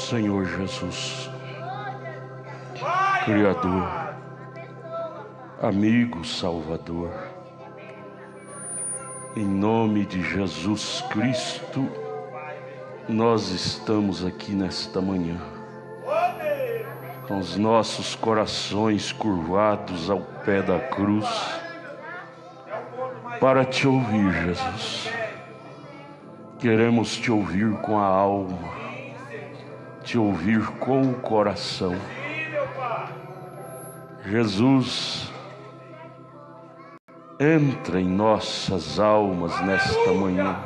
Senhor Jesus, Criador, amigo Salvador, em nome de Jesus Cristo, nós estamos aqui nesta manhã, com os nossos corações curvados ao pé da cruz, para te ouvir, Jesus. Queremos te ouvir com a alma, te ouvir com o coração. Jesus, entra em nossas almas nesta manhã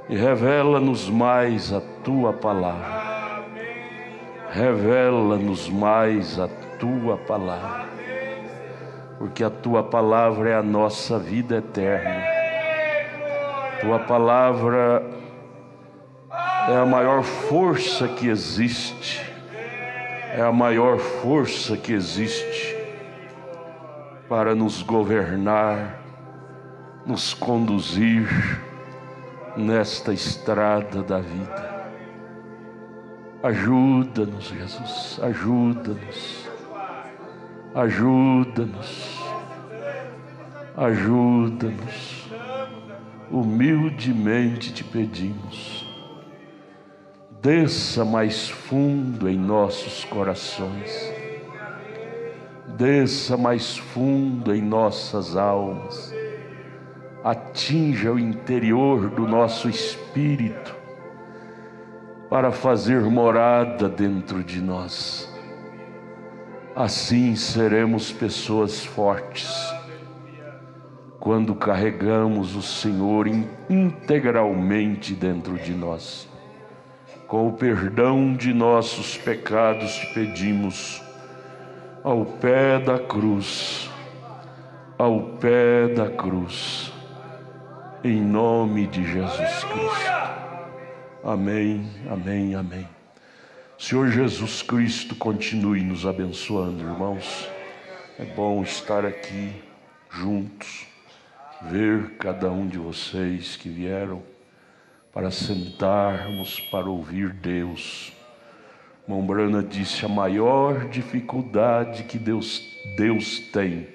e revela-nos mais a tua palavra. Revela-nos mais a tua palavra, porque a tua palavra é a nossa vida eterna. Tua palavra é a maior força que existe, é a maior força que existe para nos governar, nos conduzir nesta estrada da vida. Ajuda-nos, Jesus, ajuda-nos, ajuda-nos, ajuda-nos. Humildemente te pedimos, desça mais fundo em nossos corações, desça mais fundo em nossas almas, atinja o interior do nosso espírito, para fazer morada dentro de nós. Assim seremos pessoas fortes, quando carregamos o Senhor integralmente dentro de nós. Com o perdão de nossos pecados te pedimos, ao pé da cruz, ao pé da cruz, em nome de Jesus Cristo. Amém, amém, amém. Senhor Jesus Cristo, continue nos abençoando, irmãos. É bom estar aqui juntos, ver cada um de vocês que vieram para sentarmos para ouvir Deus. Irmão Brana disse: a maior dificuldade que Deus tem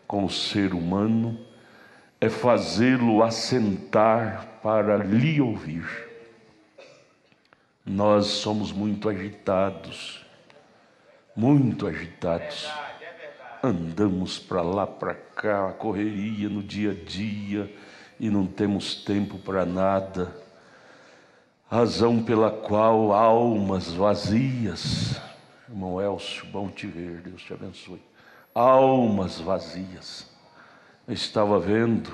com o ser humano é fazê-lo assentar para lhe ouvir. Nós somos muito agitados, andamos para lá, para cá, correria no dia a dia, e não temos tempo para nada. Razão pela qual almas vazias, irmão Elcio, bom te ver, Deus te abençoe. Almas vazias. Eu estava vendo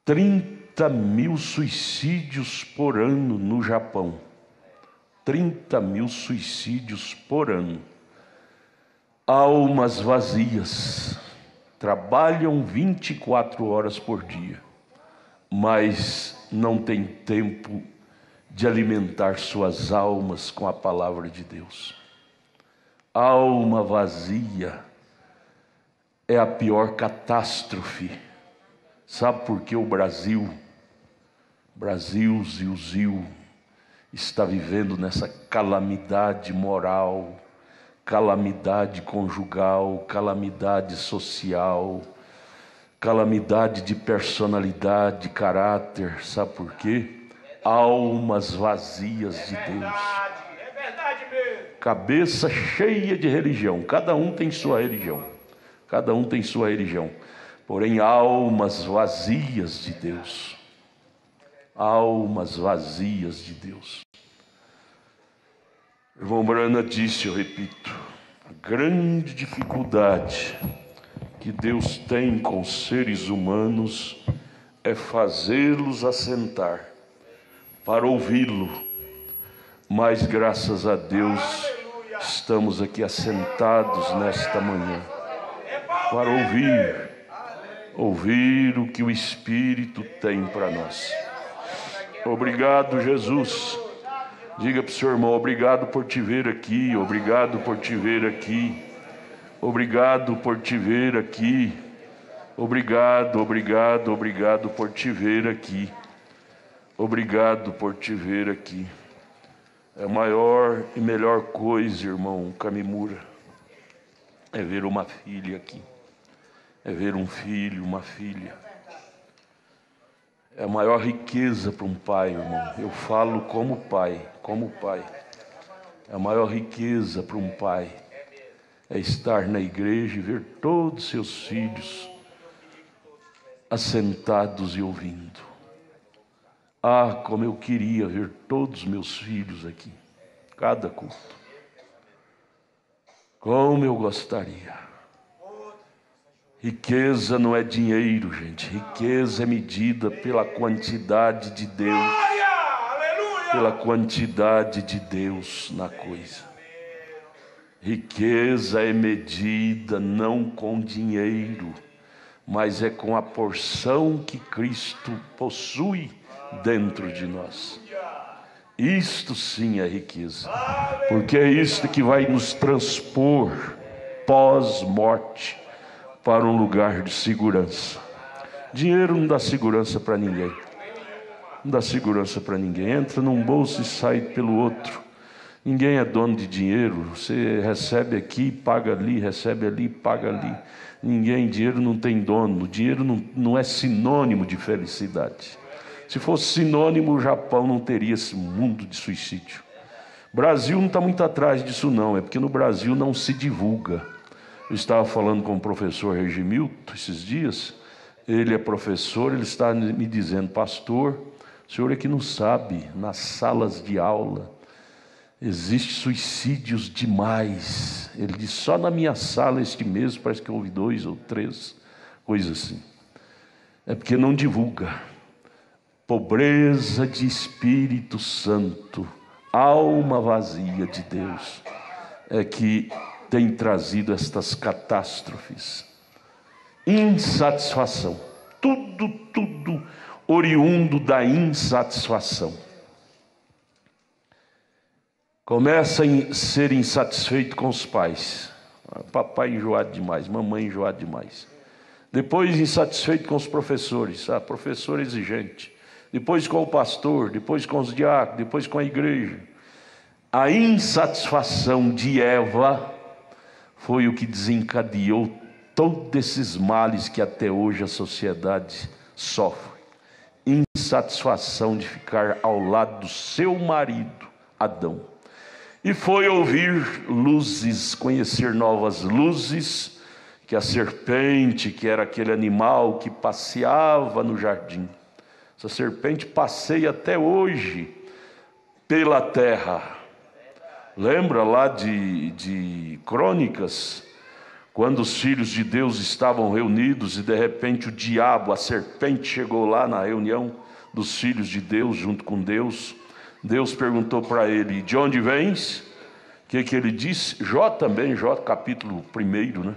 30 mil suicídios por ano no Japão. 30 mil suicídios por ano. Almas vazias, trabalham 24 horas por dia, mas não têm tempo de alimentar suas almas com a palavra de Deus. Alma vazia é a pior catástrofe. Sabe por que o Brasil, Zil, está vivendo nessa calamidade moral, calamidade conjugal, calamidade social, calamidade de personalidade, caráter? Sabe por quê? Almas vazias de Deus. É verdade mesmo. Cabeça cheia de religião, cada um tem sua religião, porém almas vazias de Deus. Almas vazias de Deus. Irmão Brana disse, eu repito, a grande dificuldade que Deus tem com os seres humanos é fazê-los assentar para ouvi-lo. Mas graças a Deus estamos aqui assentados nesta manhã para ouvir o que o Espírito tem para nós. Obrigado, Jesus. Diga para o seu irmão: obrigado por te ver aqui, obrigado por te ver aqui, obrigado por te ver aqui, obrigado por te ver aqui, obrigado por te ver aqui. É a maior e melhor coisa, irmão Kamimura, é ver uma filha aqui, é ver um filho, uma filha. É a maior riqueza para um pai, irmão. Eu falo como pai, como pai. É a maior riqueza para um pai é estar na igreja e ver todos os seus filhos assentados e ouvindo. Ah, como eu queria ver todos os meus filhos aqui, cada culto. Como eu gostaria. Riqueza não é dinheiro, gente. Riqueza é medida pela quantidade de Deus. Pela quantidade de Deus na coisa. Riqueza é medida não com dinheiro, mas é com a porção que Cristo possui dentro de nós. Isto sim é riqueza, porque é isto que vai nos transpor pós-morte para um lugar de segurança. Dinheiro não dá segurança para ninguém. Não dá segurança para ninguém. Entra num bolso e sai pelo outro. Ninguém é dono de dinheiro. Você recebe aqui, paga ali, recebe ali, paga ali. Dinheiro não tem dono. Dinheiro não é sinônimo de felicidade. Se fosse sinônimo, o Japão não teria esse mundo de suicídio. O Brasil não está muito atrás disso não. É porque no Brasil não se divulga. Eu estava falando com o professor Regimilton esses dias. Ele é professor, ele está me dizendo: pastor, o senhor é que não sabe, nas salas de aula existem suicídios demais. Ele disse: só na minha sala este mês parece que houve 2 ou 3, coisa assim. É porque não divulga. Pobreza de Espírito Santo, alma vazia de Deus, é que tem trazido estas catástrofes. Insatisfação, tudo oriundo da insatisfação. Começa a ser insatisfeito com os pais. Papai enjoado demais, mamãe enjoada demais. Depois insatisfeito com os professores, professor exigente. Depois com o pastor, depois com os diáconos, depois com a igreja. A insatisfação de Eva foi o que desencadeou todos esses males que até hoje a sociedade sofre. Insatisfação de ficar ao lado do seu marido, Adão. E foi ouvir luzes, conhecer novas luzes, que a serpente, que era aquele animal que passeava no jardim. Essa serpente passeia até hoje pela terra. Lembra lá de Crônicas, quando os filhos de Deus estavam reunidos e de repente o diabo, a serpente, chegou lá na reunião dos filhos de Deus junto com Deus. Deus perguntou para ele: de onde vens? O que ele disse? Jó também, Jó capítulo 1, né?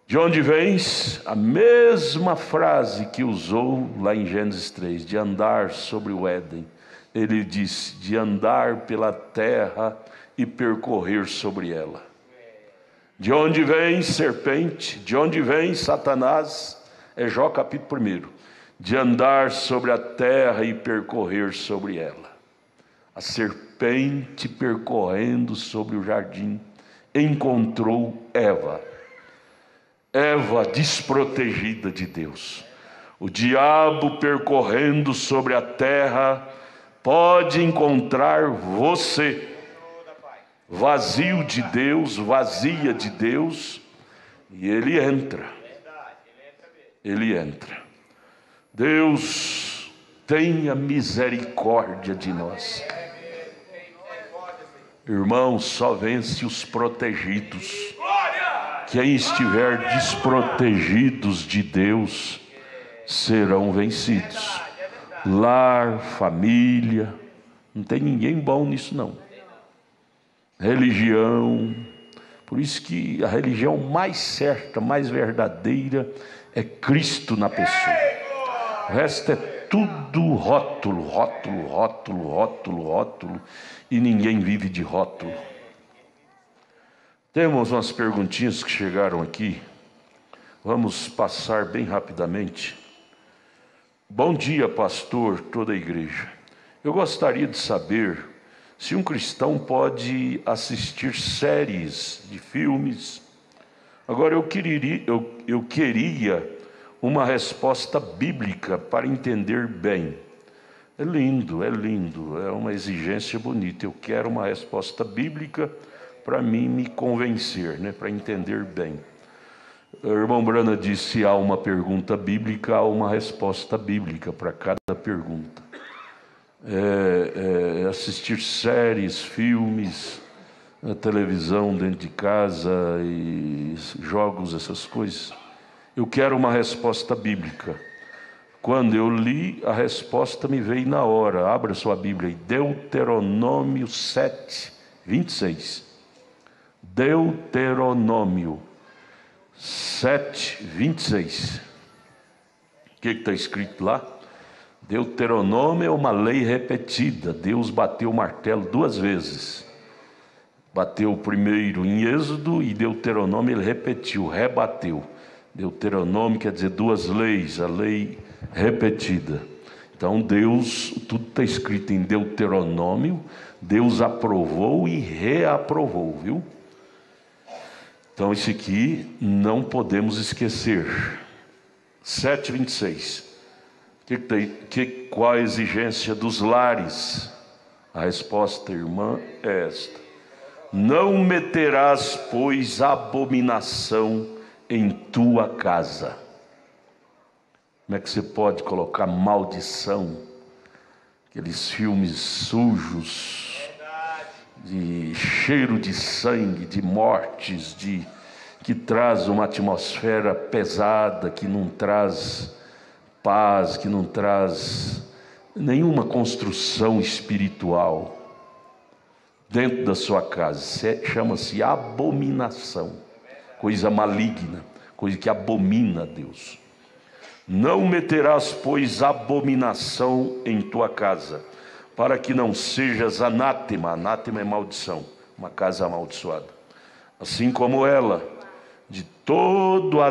De onde vens? A mesma frase que usou lá em Gênesis 3, de andar sobre o Éden. Ele disse: de andar pela terra e percorrer sobre ela. De onde vem serpente? De onde vem Satanás? É Jó capítulo 1. De andar sobre a terra e percorrer sobre ela. A serpente, percorrendo sobre o jardim, encontrou Eva. Eva desprotegida de Deus. O diabo, percorrendo sobre a terra, pode encontrar você vazio de Deus, vazia de Deus, e ele entra. Ele entra. Deus tenha misericórdia de nós. Irmãos, só vence os protegidos. Quem estiver desprotegidos de Deus serão vencidos. Lar, família, não tem ninguém bom nisso não. Religião, por isso que a religião mais certa, mais verdadeira é Cristo na pessoa. O resto é tudo rótulo, rótulo, rótulo, rótulo, rótulo, e ninguém vive de rótulo. Temos umas perguntinhas que chegaram aqui, vamos passar bem rapidamente. Bom dia, pastor, toda a igreja. Eu gostaria de saber se um cristão pode assistir séries de filmes. Agora eu queria uma resposta bíblica para entender bem. É lindo, é uma exigência bonita. Eu quero uma resposta bíblica para mim me convencer, para entender bem. O irmão Brana disse: se há uma pergunta bíblica, há uma resposta bíblica para cada pergunta. Assistir séries, filmes, a televisão dentro de casa e jogos, essas coisas. Eu quero uma resposta bíblica. Quando eu li, a resposta me veio na hora. Abra sua Bíblia aí, Deuteronômio 7, 26. Deuteronômio 7, 26. O que está escrito lá? Deuteronômio é uma lei repetida. Deus bateu o martelo 2 vezes. Bateu primeiro em Êxodo e Deuteronômio ele repetiu, rebateu. Deuteronômio quer dizer 2 leis, a lei repetida. Então Deus, tudo está escrito em Deuteronômio, Deus aprovou e reaprovou, viu? Então isso aqui não podemos esquecer. 7:26. Qual a exigência dos lares? A resposta, irmã, é esta: não meterás, pois, abominação em tua casa. Como é que você pode colocar maldição? Aqueles filmes sujos, de cheiro de sangue, de mortes, que traz uma atmosfera pesada, que não traz paz, que não traz nenhuma construção espiritual dentro da sua casa. Chama-se abominação, coisa maligna, coisa que abomina a Deus. Não meterás, pois, abominação em tua casa, para que não sejas anátema. Anátema é maldição, uma casa amaldiçoada. Assim como ela, de todo a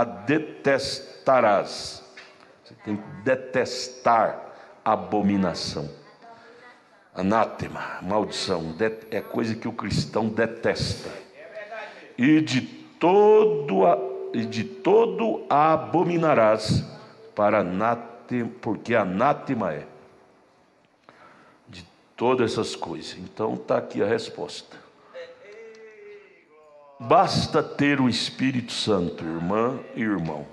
detestarás. Você tem que detestar a abominação. Anátema, maldição, é coisa que o cristão detesta. E de todo a abominarás, porque anátema é de todas essas coisas. Então está aqui a resposta. Basta ter o Espírito Santo, irmã e irmão.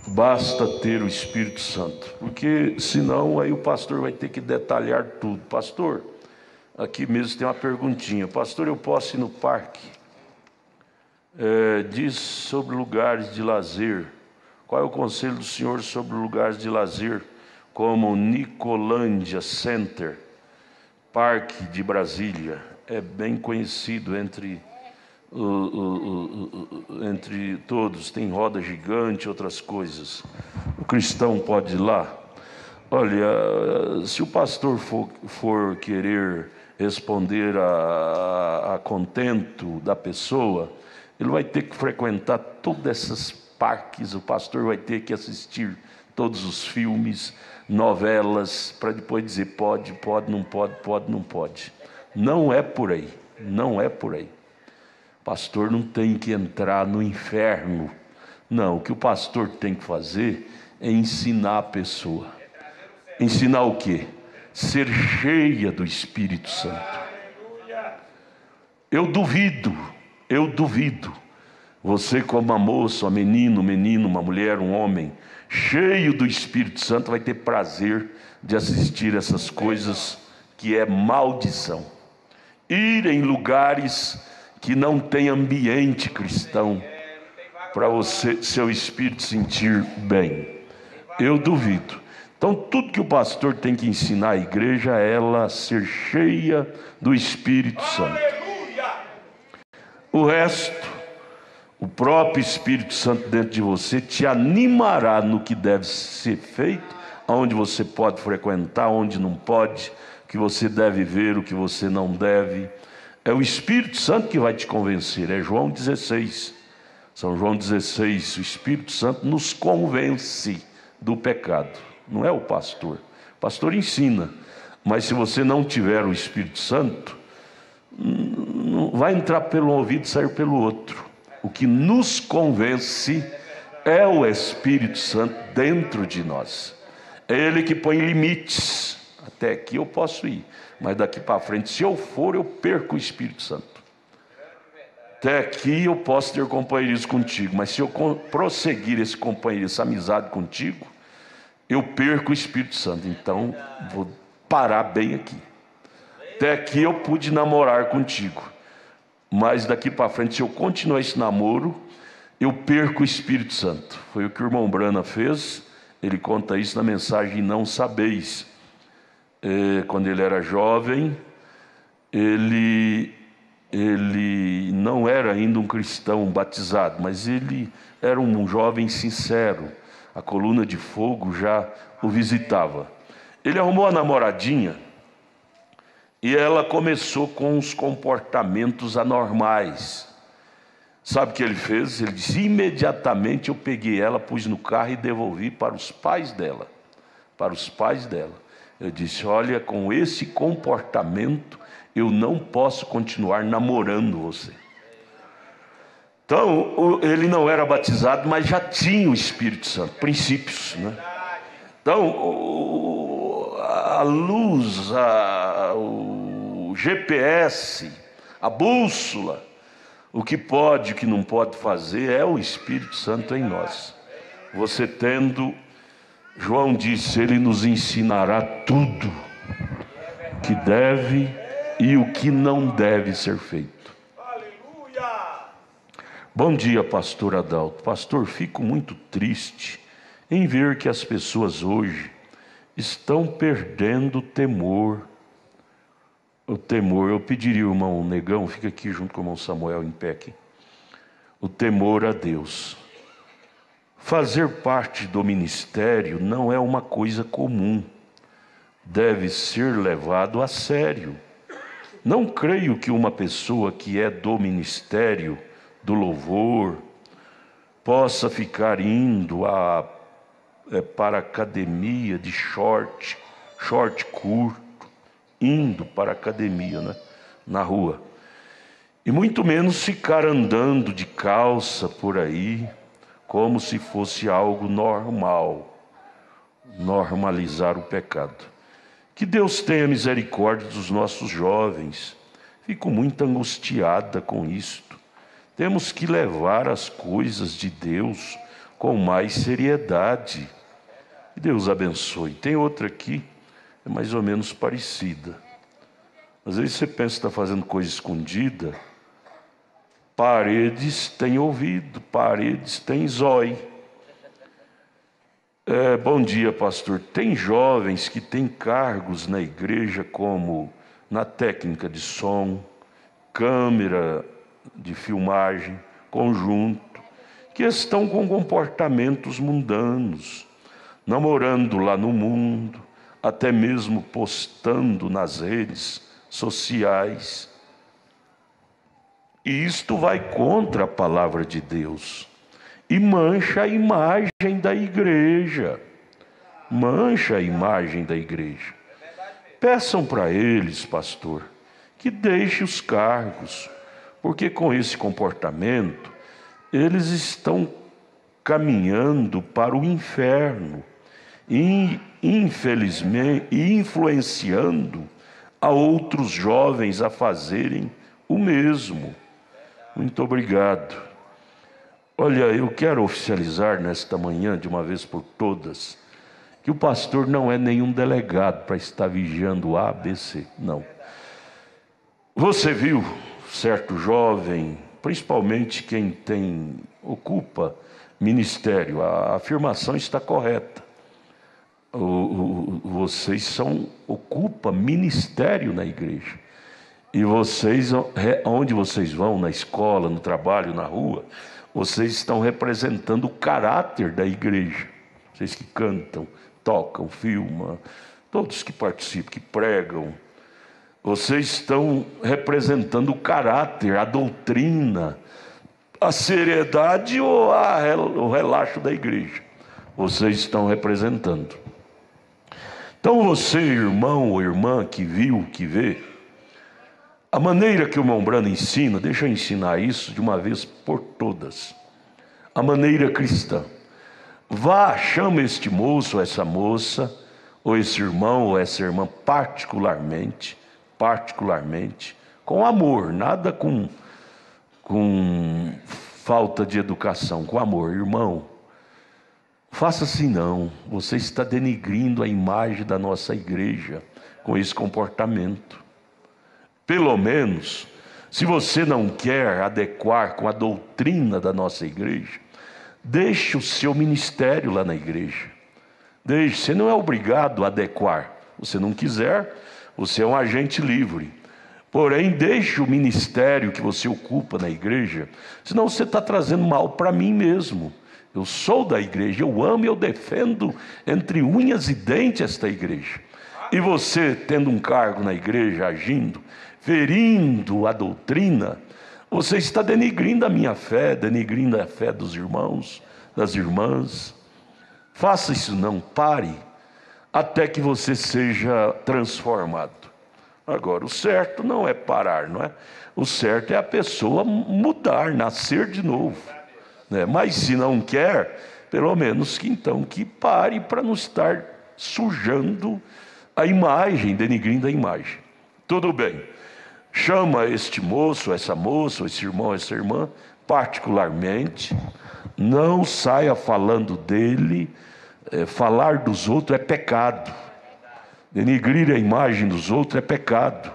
Basta ter o Espírito Santo, porque senão aí o pastor vai ter que detalhar tudo. Pastor, aqui mesmo tem uma perguntinha. Pastor, eu posso ir no parque? Diz sobre lugares de lazer. Qual é o conselho do senhor sobre lugares de lazer, como Nicolândia Center, Parque de Brasília? É bem conhecido entre todos, tem roda gigante, outras coisas. O cristão pode ir lá? Olha, se o pastor for querer responder a contento da pessoa, ele vai ter que frequentar todos esses parques, o pastor vai ter que assistir todos os filmes, novelas, para depois dizer pode, não pode. Não é por aí, não é por aí. Pastor não tem que entrar no inferno. Não, o que o pastor tem que fazer é ensinar a pessoa. Ensinar o quê? Ser cheia do Espírito Santo. Eu duvido. Você, como uma moça, um menino, uma mulher, um homem, cheio do Espírito Santo, vai ter prazer de assistir essas coisas que é maldição. Ir em lugares que não tem ambiente cristão, para seu espírito sentir bem. Eu duvido. Então tudo que o pastor tem que ensinar à igreja é ela ser cheia do Espírito Santo. O resto, o próprio Espírito Santo dentro de você te animará no que deve ser feito, aonde você pode frequentar, onde não pode, o que você deve ver, o que você não deve. É o Espírito Santo que vai te convencer. É João 16. São João 16. O Espírito Santo nos convence do pecado. Não é o pastor. O pastor ensina, mas se você não tiver o Espírito Santo, não vai entrar pelo ouvido e sair pelo outro. O que nos convence é o Espírito Santo dentro de nós. É Ele que põe limites. Até aqui eu posso ir, mas daqui para frente, se eu for, eu perco o Espírito Santo. Até aqui eu posso ter companheirismo contigo, mas se eu prosseguir esse companheirismo, essa amizade contigo, eu perco o Espírito Santo. Então vou parar bem aqui. Até aqui eu pude namorar contigo, mas daqui para frente, se eu continuar esse namoro, eu perco o Espírito Santo. Foi o que o irmão Brana fez. Ele conta isso na mensagem Não Sabeis. Quando ele era jovem, ele não era ainda um cristão batizado, mas ele era um jovem sincero. A coluna de fogo já o visitava. Ele arrumou a namoradinha e ela começou com os comportamentos anormais. Sabe o que ele fez? Ele disse: imediatamente eu peguei ela, pus no carro e devolvi para os pais dela. Para os pais dela. Eu disse: olha, com esse comportamento eu não posso continuar namorando você. Então, ele não era batizado, mas já tinha o Espírito Santo, princípios, né? Então, a luz, o GPS, a bússola, o que pode e o que não pode fazer é o Espírito Santo em nós. Você tendo, João disse, ele nos ensinará tudo que deve e o que não deve ser feito. Aleluia! Bom dia, pastor Adalto. Pastor, fico muito triste em ver que as pessoas hoje estão perdendo o temor. O temor, eu pediria ao irmão Negão, fica aqui junto com o irmão Samuel em pé aqui. O temor a Deus. Fazer parte do ministério não é uma coisa comum. Deve ser levado a sério. Não creio que uma pessoa que é do ministério, do louvor, possa ficar indo para a academia de short curto, indo para a academia, né, na rua. E muito menos ficar andando de calça por aí, como se fosse algo normal, normalizar o pecado. Que Deus tenha misericórdia dos nossos jovens. Fico muito angustiada com isto. Temos que levar as coisas de Deus com mais seriedade. Que Deus abençoe. Tem outra aqui, é mais ou menos parecida. Às vezes você pensa que está fazendo coisa escondida. Paredes têm ouvido, paredes têm zóio. Bom dia, pastor. Tem jovens que têm cargos na igreja, como na técnica de som, câmera de filmagem, conjunto, que estão com comportamentos mundanos, namorando lá no mundo, até mesmo postando nas redes sociais. E isto vai contra a palavra de Deus. E mancha a imagem da igreja. Mancha a imagem da igreja. Peçam para eles, pastor, que deixe os cargos, porque com esse comportamento, eles estão caminhando para o inferno e, infelizmente, influenciando a outros jovens a fazerem o mesmo. Muito obrigado. Olha, eu quero oficializar nesta manhã, de uma vez por todas, que o pastor não é nenhum delegado para estar vigiando o ABC, não. Você viu certo jovem, principalmente quem ocupa ministério, a afirmação está correta. Vocês ocupam ministério na igreja. E vocês, onde vocês vão, na escola, no trabalho, na rua, vocês estão representando o caráter da igreja. Vocês que cantam, tocam, filmam, todos que participam, que pregam. Vocês estão representando o caráter, a doutrina, a seriedade ou o relaxo da igreja. Vocês estão representando. Então você, irmão ou irmã que viu, que vê, a maneira que o irmão Brano ensina, deixa eu ensinar isso de uma vez por todas. A maneira cristã. Vá, chama este moço ou essa moça, ou esse irmão ou essa irmã, particularmente, com amor, nada com falta de educação, com amor. Irmão, faça assim não, você está denigrindo a imagem da nossa igreja com esse comportamento. Pelo menos, se você não quer adequar com a doutrina da nossa igreja, deixe o seu ministério lá na igreja. Deixe, você não é obrigado a adequar. Se você não quiser, você é um agente livre. Porém, deixe o ministério que você ocupa na igreja, senão você está trazendo mal para mim mesmo. Eu sou da igreja, eu amo e eu defendo entre unhas e dentes esta igreja. E você, tendo um cargo na igreja, agindo, ferindo a doutrina, você está denigrindo a minha fé, denigrindo a fé dos irmãos, das irmãs. Faça isso não, pare, até que você seja transformado. Agora, o certo não é parar, não é? O certo é a pessoa mudar, nascer de novo, né? Mas se não quer, pelo menos que pare para não estar sujando a imagem, denigrindo a imagem. Tudo bem. Chama este moço, essa moça, esse irmão, essa irmã, particularmente. Não saia falando dele. Falar dos outros é pecado. Denigrir a imagem dos outros é pecado.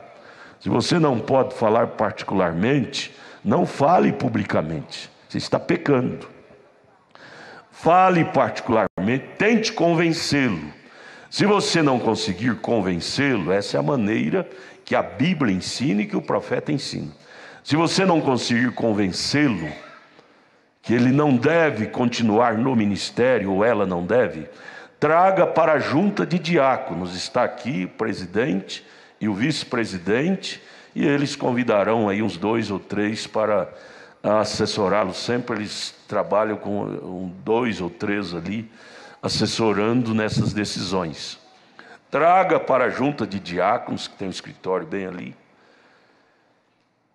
Se você não pode falar particularmente, não fale publicamente. Você está pecando. Fale particularmente, tente convencê-lo. Se você não conseguir convencê-lo, essa é a maneira que a Bíblia ensina e que o profeta ensina. Se você não conseguir convencê-lo que ele não deve continuar no ministério, ou ela não deve, traga para a junta de diáconos. Está aqui o presidente e o vice-presidente, e eles convidarão aí uns 2 ou 3 para assessorá-lo. Sempre eles trabalham com 2 ou 3 ali, assessorando nessas decisões. Traga para a junta de diáconos, que tem um escritório bem ali,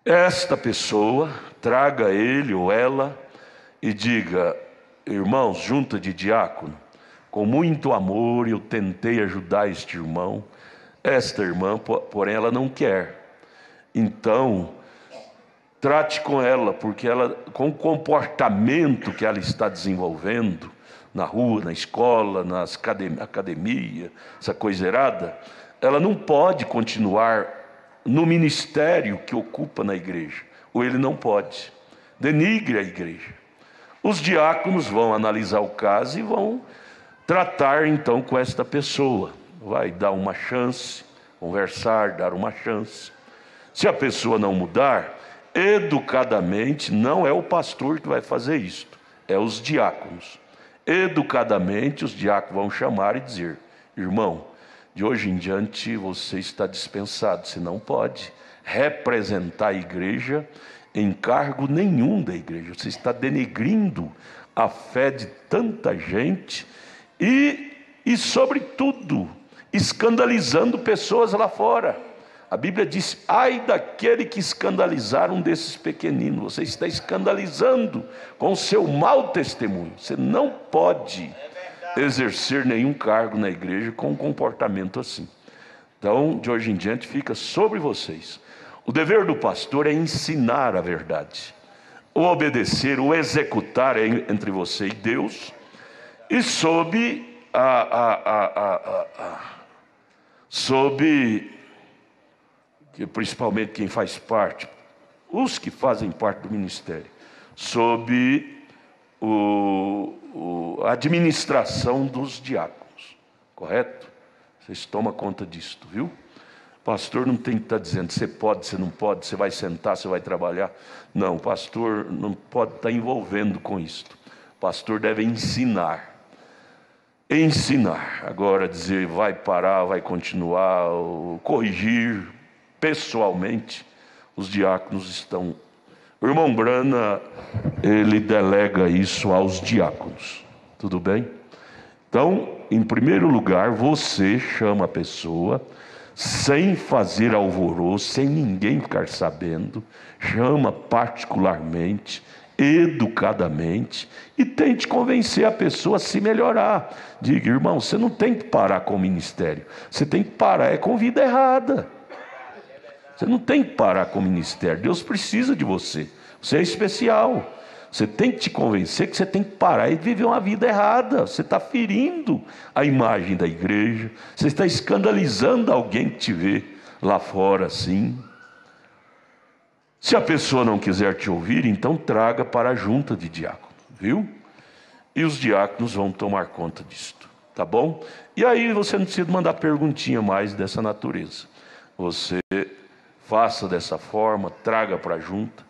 esta pessoa, traga ele ou ela e diga: irmãos, junta de diácono, com muito amor eu tentei ajudar este irmão, esta irmã, porém ela não quer. Então, trate com ela, porque ela, com o comportamento que ela está desenvolvendo, na rua, na escola, nas academia, essa coisa errada, ela não pode continuar no ministério que ocupa na igreja, ou ele não pode. Denigre a igreja. Os diáconos vão analisar o caso e vão tratar então com esta pessoa. Vai dar uma chance, conversar, dar uma chance. Se a pessoa não mudar, educadamente, não é o pastor que vai fazer isto, é os diáconos. Educadamente, os diáconos vão chamar e dizer: irmão, de hoje em diante você está dispensado, você não pode representar a igreja em cargo nenhum da igreja, você está denegrindo a fé de tanta gente e sobretudo, escandalizando pessoas lá fora. A Bíblia diz: ai daquele que escandalizar um desses pequeninos. Você está escandalizando com o seu mau testemunho. Você não pode exercer nenhum cargo na igreja com um comportamento assim. Então, de hoje em diante, fica sobre vocês. O dever do pastor é ensinar a verdade. O obedecer, o executar é entre você e Deus. E sob que principalmente quem faz parte, os que fazem parte do ministério, sob a administração dos diáconos, correto? Vocês tomam conta disto, viu? O pastor não tem que estar dizendo você pode, você não pode, você vai sentar, você vai trabalhar. Não, o pastor não pode estar envolvendo com isto. O pastor deve ensinar. Agora dizer vai parar, vai continuar, corrigir pessoalmente, os diáconos estão. O irmão Brana, ele delega isso aos diáconos, tudo bem? Então, em primeiro lugar, você chama a pessoa, sem fazer alvoroço, sem ninguém ficar sabendo, chama particularmente, educadamente, e tente convencer a pessoa a se melhorar. Diga: irmão, você não tem que parar com o ministério, você tem que parar com vida errada. Você não tem que parar com o ministério, Deus precisa de você, você é especial. Você tem que te convencer que você tem que parar e viver uma vida errada. Você está ferindo a imagem da igreja, você está escandalizando alguém que te vê lá fora assim. Se a pessoa não quiser te ouvir, então traga para a junta de diáconos, viu? E os diáconos vão tomar conta disto, tá bom? E aí você não precisa mandar perguntinha mais dessa natureza. Você faça dessa forma, traga para a junta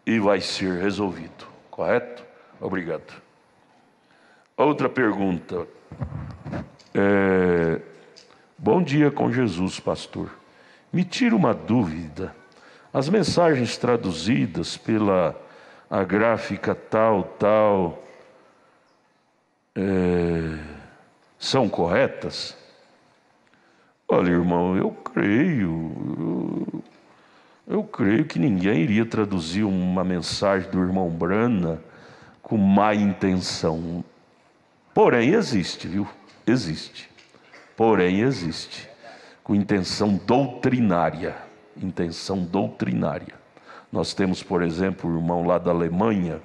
e vai ser resolvido. Correto? Obrigado. Outra pergunta. Bom dia com Jesus, pastor. Me tira uma dúvida. As mensagens traduzidas pela a gráfica tal, são corretas? Olha, irmão, eu creio que ninguém iria traduzir uma mensagem do irmão Brana com má intenção. Porém existe, viu? Existe. Porém existe. Com intenção doutrinária. Intenção doutrinária. Nós temos, por exemplo, o irmão lá da Alemanha.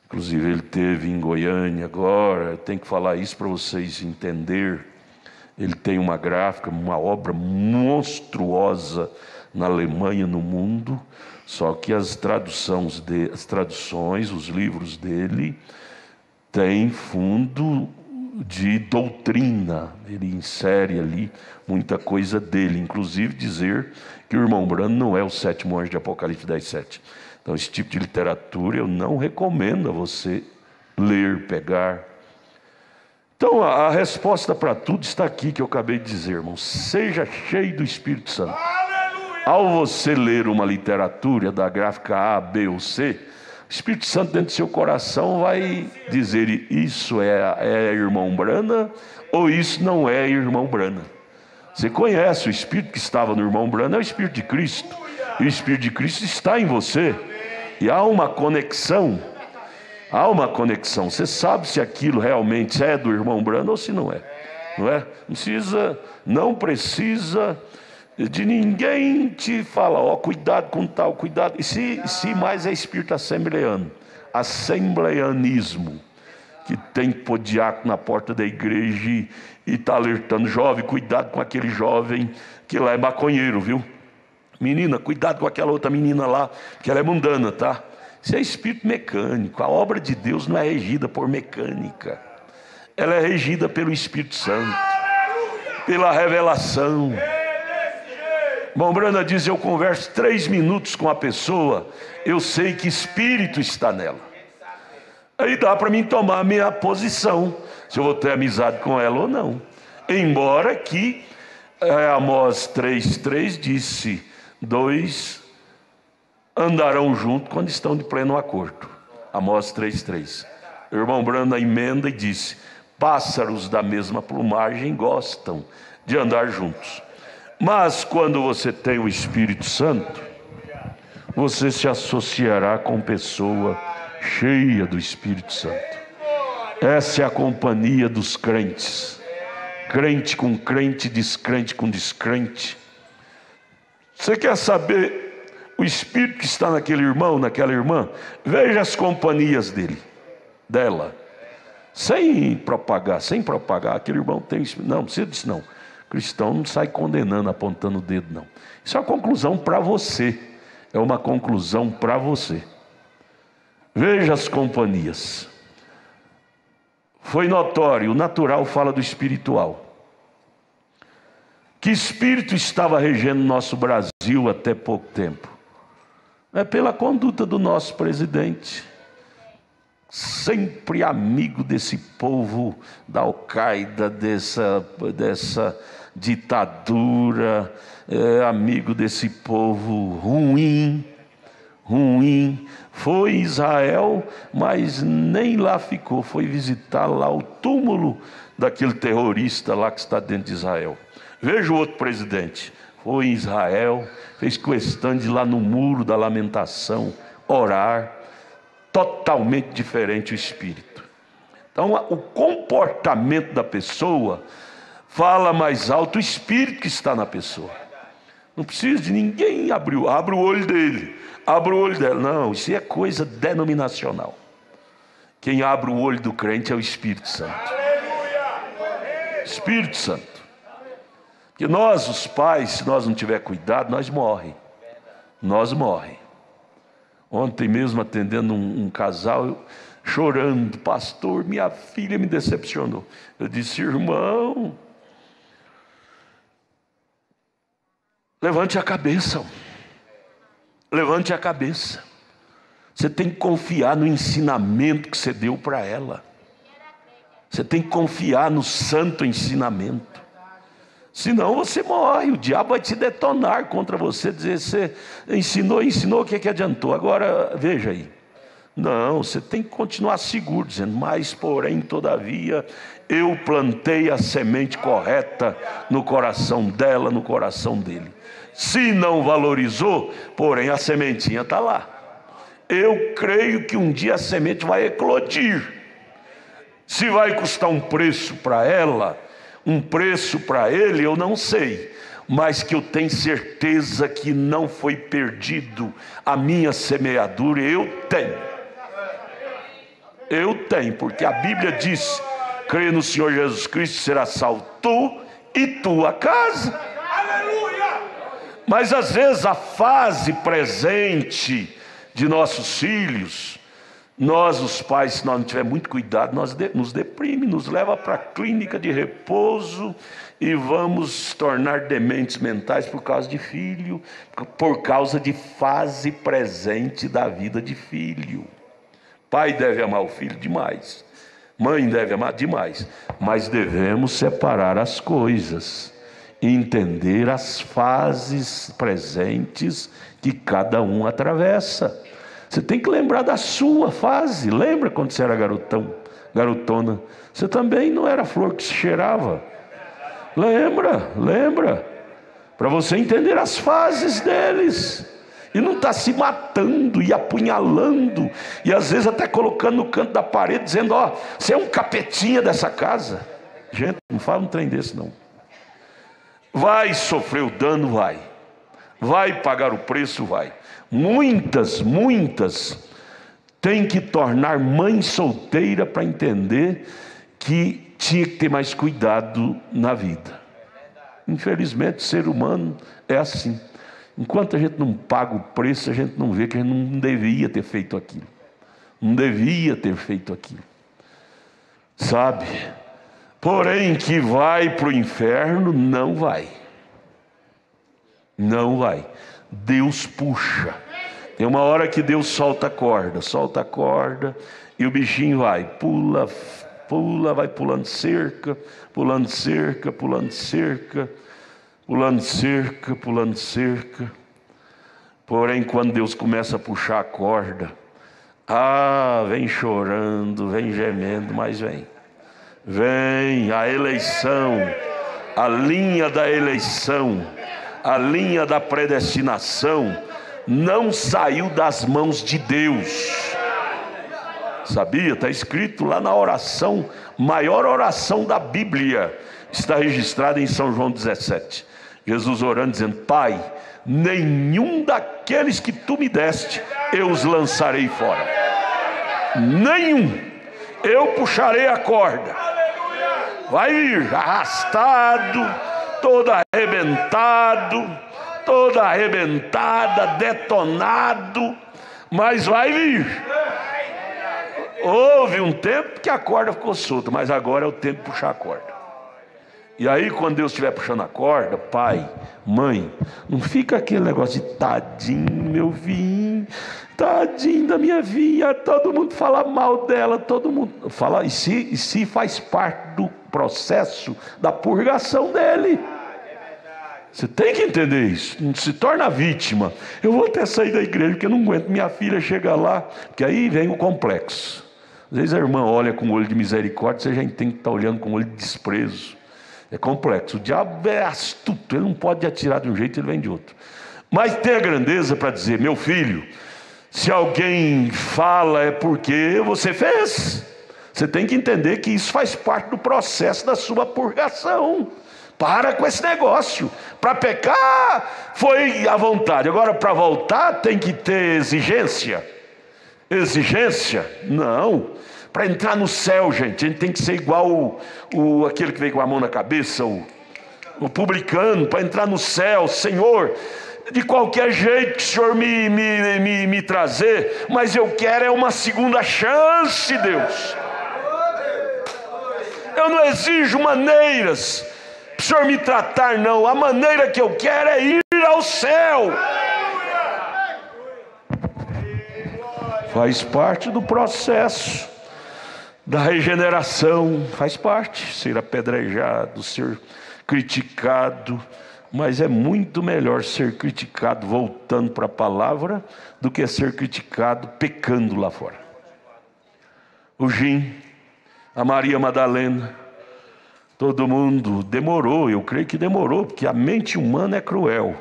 Inclusive ele esteve em Goiânia agora. Eu tenho que falar isso para vocês entenderem. Ele tem uma gráfica, uma obra monstruosa na Alemanha, no mundo, só que as traduções, os livros dele, têm fundo de doutrina. Ele insere ali muita coisa dele, inclusive dizer que o irmão Brano não é o sétimo anjo de Apocalipse 10:7. Então esse tipo de literatura eu não recomendo a você ler, pegar. Então a resposta para tudo está aqui que eu acabei de dizer, irmão. Seja cheio do Espírito Santo. Ao você ler uma literatura da gráfica A, B ou C, o Espírito Santo dentro do seu coração vai dizer: isso é irmão Brana, ou isso não é irmão Brana. Você conhece o Espírito que estava no irmão Brana, é o Espírito de Cristo. E o Espírito de Cristo está em você. E há uma conexão. Há uma conexão. Você sabe se aquilo realmente é do irmão Brana ou se não é. Não é? Não precisa de ninguém te falar: ó, cuidado com tal, cuidado. E se mais é espírito assembleano, assembleanismo, que tem que pôr diácono na porta da igreja e está alertando: jovem, cuidado com aquele jovem que lá é maconheiro, viu? Menina, cuidado com aquela outra menina lá, que ela é mundana, tá? Isso é espírito mecânico. A obra de Deus não é regida por mecânica, ela é regida pelo Espírito Santo, pela revelação. Irmão Brana diz: eu converso 3 minutos com a pessoa, eu sei que espírito está nela. Aí dá para mim tomar a minha posição, se eu vou ter amizade com ela ou não. Embora que Amós 3:3 disse: 2 andarão juntos quando estão de pleno acordo. Amós 3:3. O irmão Brana emenda e disse: pássaros da mesma plumagem gostam de andar juntos. Mas quando você tem o Espírito Santo, você se associará com pessoa cheia do Espírito Santo. Essa é a companhia dos crentes. Crente com crente, descrente com descrente. Você quer saber o Espírito que está naquele irmão, naquela irmã? Veja as companhias dela. Sem propagar. Aquele irmão tem Espírito. Não precisa disso não. Cristão não sai condenando, apontando o dedo, não. Isso é uma conclusão para você. É uma conclusão para você. Veja as companhias. Foi notório, o natural fala do espiritual. Que espírito estava regendo nosso Brasil até pouco tempo? É pela conduta do nosso presidente. Sempre amigo desse povo da Al-Qaeda, dessa ditadura, amigo desse povo ruim, ruim. Foi Israel, mas nem lá ficou. Foi visitar lá o túmulo daquele terrorista lá que está dentro de Israel. Veja o outro presidente. Foi em Israel, fez questão de ir lá no muro da lamentação, orar. Totalmente diferente o espírito. Então, o comportamento da pessoa fala mais alto o espírito que está na pessoa. Não precisa de ninguém abrir o olho dele, abre o olho dela. Não, isso é coisa denominacional. Quem abre o olho do crente é o Espírito Santo. Espírito Santo. Porque nós, os pais, se nós não tiver cuidado, nós morremos. Nós morremos. Ontem mesmo atendendo um casal, chorando: pastor, minha filha me decepcionou. Eu disse: irmão, levante a cabeça. Levante a cabeça. Você tem que confiar no ensinamento que você deu para ela. Você tem que confiar no santo ensinamento. Senão você morre, o diabo vai te detonar contra você, dizer: você ensinou, o que adiantou? Agora, veja aí. Não, você tem que continuar seguro, dizendo: mas porém, todavia, eu plantei a semente correta no coração dela, no coração dele. Se não valorizou, porém a sementinha está lá. Eu creio que um dia a semente vai eclodir. Se vai custar um preço para ela, um preço para ele, eu não sei, mas que eu tenho certeza que não foi perdido a minha semeadura. Eu tenho, porque a Bíblia diz: crê no Senhor Jesus Cristo, será salvo tu e tua casa. Mas às vezes a fase presente de nossos filhos, nós, os pais, se nós não tivermos muito cuidado, nos deprime, nos leva para a clínica de repouso e vamos tornar dementes mentais por causa de filho, por causa de fase presente da vida de filho. Pai deve amar o filho demais, mãe deve amar demais, mas devemos separar as coisas, entender as fases presentes que cada um atravessa. Você tem que lembrar da sua fase. Lembra quando você era garotona? Você também não era flor que se cheirava. Lembra. Para você entender as fases deles. E não está se matando e apunhalando. E às vezes até colocando no canto da parede, dizendo: ó, você é um capetinha dessa casa. Gente, não fala um trem desse não. Vai sofrer o dano, vai. Vai pagar o preço, vai. Muitas têm que tornar mãe solteira para entender que tinha que ter mais cuidado na vida. Infelizmente, o ser humano é assim. Enquanto a gente não paga o preço, a gente não vê que a gente não devia ter feito aquilo. Não devia ter feito aquilo. Sabe? Porém, que vai para o inferno, não vai. Não vai. Deus puxa. Tem uma hora que Deus solta a corda, e o bichinho vai, pula, vai pulando cerca, pulando cerca. Porém, quando Deus começa a puxar a corda, vem chorando, vem gemendo, mas vem a eleição, a linha da eleição, a linha da predestinação não saiu das mãos de Deus. Sabia? Está escrito lá na oração, maior oração da Bíblia, está registrada em São João 17. Jesus orando, dizendo: Pai, nenhum daqueles que tu me deste, eu os lançarei fora. Nenhum. Eu puxarei a corda. Vai vir arrastado, todo arrebentado, toda arrebentada, detonado, mas vai vir. Houve um tempo que a corda ficou solta, mas agora é o tempo de puxar a corda. E aí, quando Deus estiver puxando a corda, pai, mãe, não fica aquele negócio de tadinho, meu vinho, tadinho da minha vinha, todo mundo fala mal dela, todo mundo fala, e se faz parte do processo da purgação dele. Você tem que entender isso. Não se torna vítima. Eu vou até sair da igreja porque eu não aguento minha filha chegar lá. Porque aí vem o complexo. Às vezes a irmã olha com olho de misericórdia, você já tem que estar olhando com olho de desprezo. É complexo. O diabo é astuto. Ele não pode atirar de um jeito, ele vem de outro. Mas tem a grandeza para dizer: meu filho, se alguém fala é porque você fez. Você tem que entender que isso faz parte do processo da sua purgação. Para com esse negócio. Para pecar foi à vontade. Agora para voltar tem que ter exigência. Exigência? Não. Para entrar no céu, gente, a gente tem que ser igual aquele que veio com a mão na cabeça, o publicano, para entrar no céu. Senhor, de qualquer jeito que o Senhor me trazer, mas eu quero é uma segunda chance, Deus. Eu não exijo maneiras para o Senhor me tratar, não. A maneira que eu quero é ir ao céu. Faz parte do processo da regeneração, faz parte. Ser apedrejado, ser criticado. Mas é muito melhor ser criticado voltando para a palavra do que ser criticado pecando lá fora. O Jim, a Maria Madalena, todo mundo demorou, eu creio que demorou, porque a mente humana é cruel.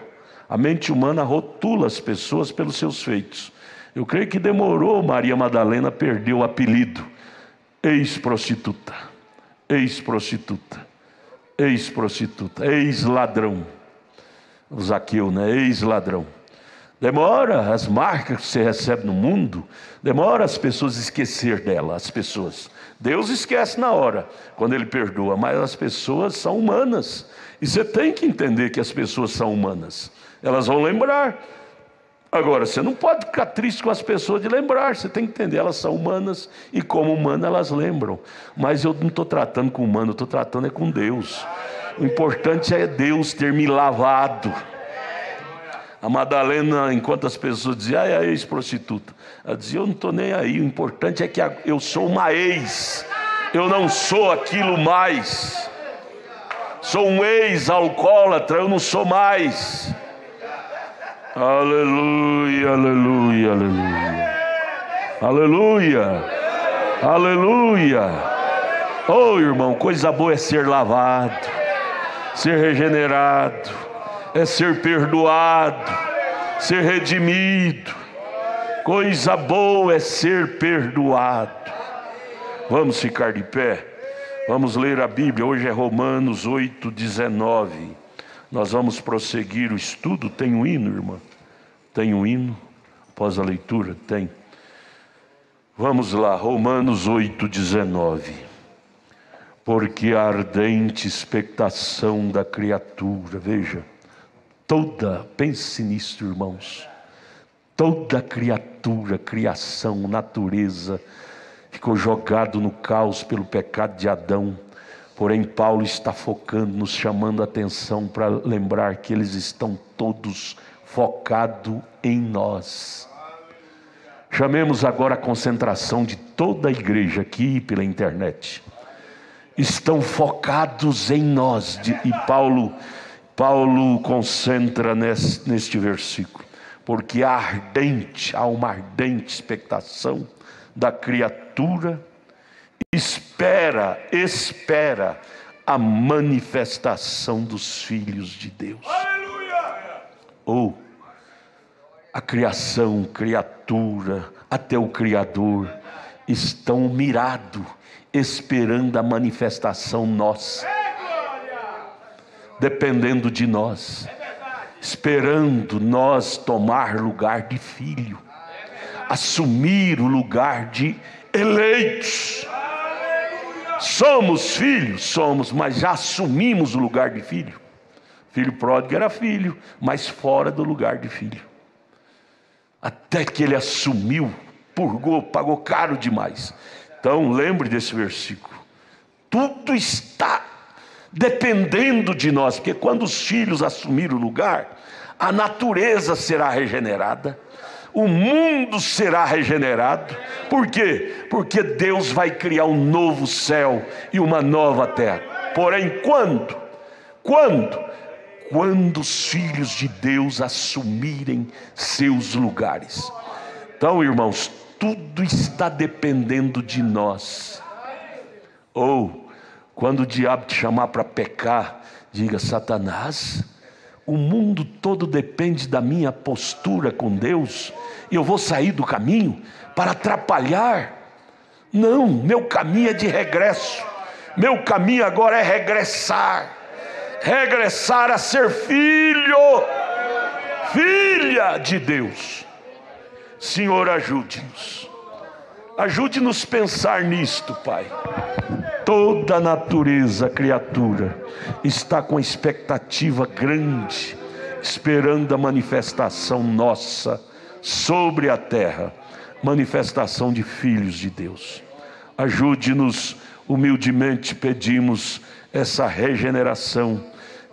A mente humana rotula as pessoas pelos seus feitos. Eu creio que demorou. Maria Madalena perdeu o apelido. Ex-prostituta, ex-prostituta, ex-prostituta, ex-ladrão. O Zaqueu, né? Ex-ladrão. Demora as marcas que você recebe no mundo, demora as pessoas esquecer dela, as pessoas. Deus esquece na hora, quando Ele perdoa, mas as pessoas são humanas. E você tem que entender que as pessoas são humanas. Elas vão lembrar. Agora, você não pode ficar triste com as pessoas de lembrar. Você tem que entender, elas são humanas. E como humanas elas lembram. Mas eu não estou tratando com humano, eu estou tratando com Deus. O importante é Deus ter me lavado. A Madalena, enquanto as pessoas diziam: é a ex-prostituta, ela dizia: eu não estou nem aí, o importante é que eu sou uma ex, eu não sou aquilo mais. Sou um ex-alcoólatra, eu não sou mais. Aleluia, aleluia, aleluia. Aleluia, aleluia. Oh, irmão, coisa boa é ser lavado, ser regenerado, é ser perdoado, ser redimido. Coisa boa é ser perdoado. Vamos ficar de pé, vamos ler a Bíblia. Hoje é Romanos 8:19. Nós vamos prosseguir o estudo. Tem um hino, irmã? Tem um hino? Após a leitura? Tem. Vamos lá, Romanos 8:19. Porque a ardente expectação da criatura, veja, pense nisso, irmãos, toda criatura, criação, natureza, ficou jogado no caos pelo pecado de Adão. Porém, Paulo está focando, nos chamando a atenção para lembrar que eles estão todos focados em nós. Chamemos agora a concentração de toda a igreja aqui pela internet. Estão focados em nós. E Paulo concentra neste versículo. Porque há uma ardente expectação da criatura, espera a manifestação dos filhos de Deus. Ou a criação, criatura, até o Criador estão mirados, esperando a manifestação nossa, dependendo de nós, esperando nós tomar lugar de filho, assumir o lugar de eleitos. Somos filhos? Somos, mas já assumimos o lugar de filho. Filho pródigo era filho, mas fora do lugar de filho. Até que ele assumiu, purgou, pagou caro demais. Então lembre desse versículo. Tudo está dependendo de nós, porque quando os filhos assumirem o lugar, a natureza será regenerada, o mundo será regenerado. Por quê? Porque Deus vai criar um novo céu e uma nova terra. Porém, quando quando os filhos de Deus assumirem seus lugares. Então, irmãos, tudo está dependendo de nós. Ou, quando o diabo te chamar para pecar, diga: Satanás, o mundo todo depende da minha postura com Deus, e eu vou sair do caminho para atrapalhar? Não, meu caminho é de regresso. Meu caminho agora é regressar a ser filho, filha de Deus. Senhor, ajude-nos a pensar nisto, Pai. Toda a natureza, criatura, está com expectativa grande, esperando a manifestação nossa sobre a terra, manifestação de filhos de Deus. Ajude-nos, humildemente pedimos essa regeneração,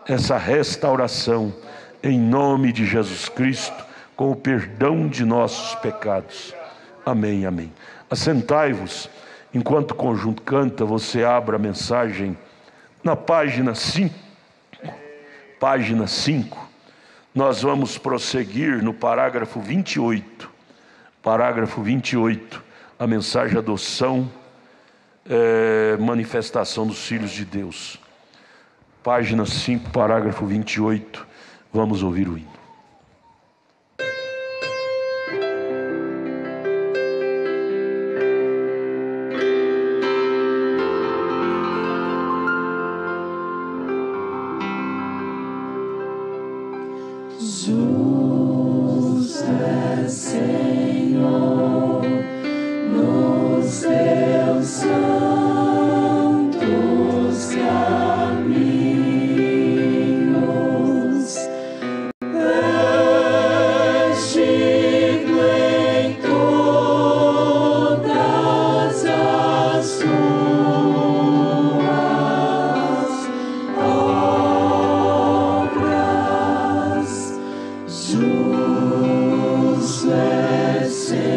essa restauração, em nome de Jesus Cristo, com o perdão de nossos pecados. Amém, amém. Assentai-vos. Enquanto o conjunto canta, você abra a mensagem na página 5. Página 5. Nós vamos prosseguir no parágrafo 28. Parágrafo 28. A mensagem adoção, manifestação dos filhos de Deus. Página 5, parágrafo 28. Vamos ouvir o hino. Jesus é Senhor nos teus santos caminhos, és digno em todas as tuas obras. Jesus é Senhor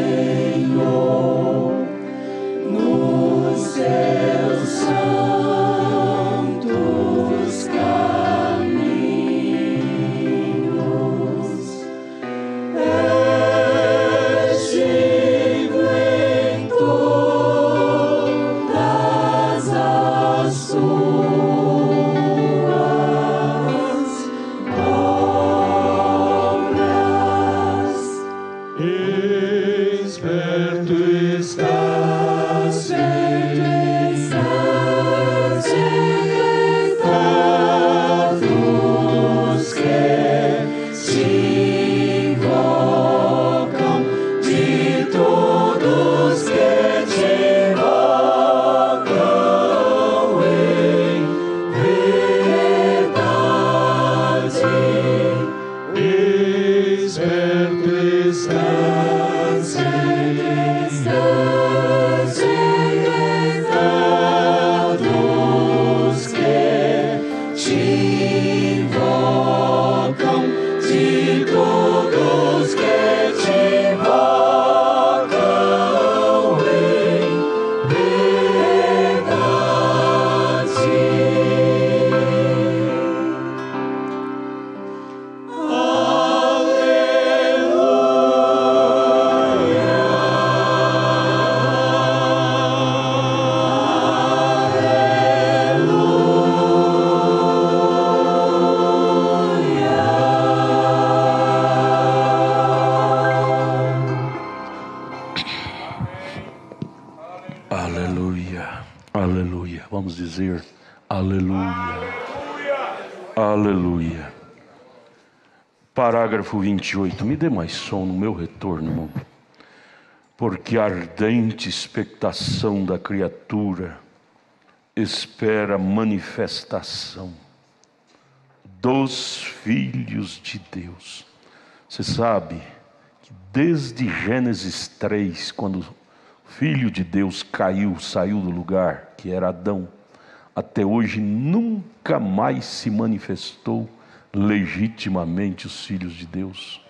nos teus santos caminhos, és digno em todas as tuas obras. Esperto estás todos que te invocam, de todos que te invocam em verdade. Esperto estás, todos que te invocam, de todos que te invocam em verdade. Aleluia, aleluia. Vamos dizer aleluia, aleluia. Parágrafo 28. Me dê mais som no meu retorno, irmão. Porque a ardente expectação da criatura espera manifestação dos filhos de Deus. Você sabe que desde Gênesis 3, quando o Filho de Deus caiu, saiu do lugar, que era Adão, até hoje nunca mais se manifestou legitimamente os filhos de Deus.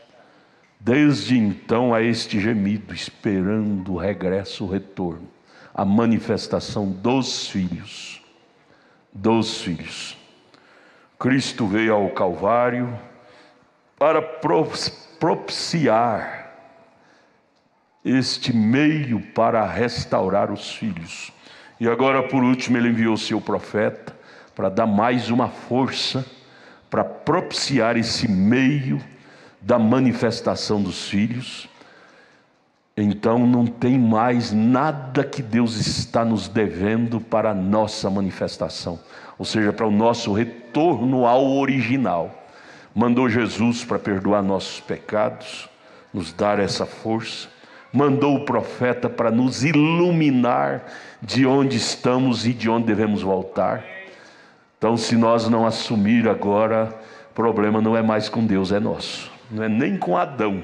Desde então há este gemido, esperando o regresso, o retorno, a manifestação dos filhos. Dos filhos. Cristo veio ao Calvário para propiciar este meio para restaurar os filhos. E agora, por último, ele enviou seu profeta para dar mais uma força para propiciar esse meio da manifestação dos filhos. Então não tem mais nada que Deus está nos devendo para a nossa manifestação, ou seja, para o nosso retorno ao original. Mandou Jesus para perdoar nossos pecados, nos dar essa força. Mandou o profeta para nos iluminar de onde estamos e de onde devemos voltar. Então, se nós não assumir agora, o problema não é mais com Deus, é nosso. Não é nem com Adão.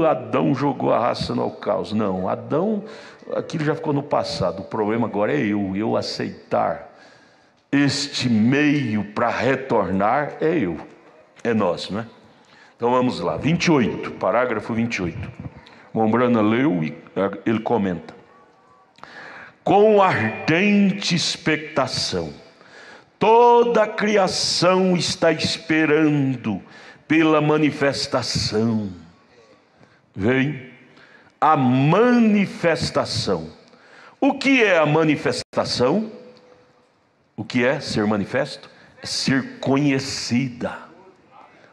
Adão jogou a raça no caos. Não, Adão, aquilo já ficou no passado. O problema agora é eu aceitar este meio para retornar, é nosso, não é? Então vamos lá, 28, parágrafo 28. Mombrana leu e ele comenta: com ardente expectação, toda a criação está esperando pela manifestação. Vem a manifestação. O que é a manifestação? O que é ser manifesto? É ser conhecida.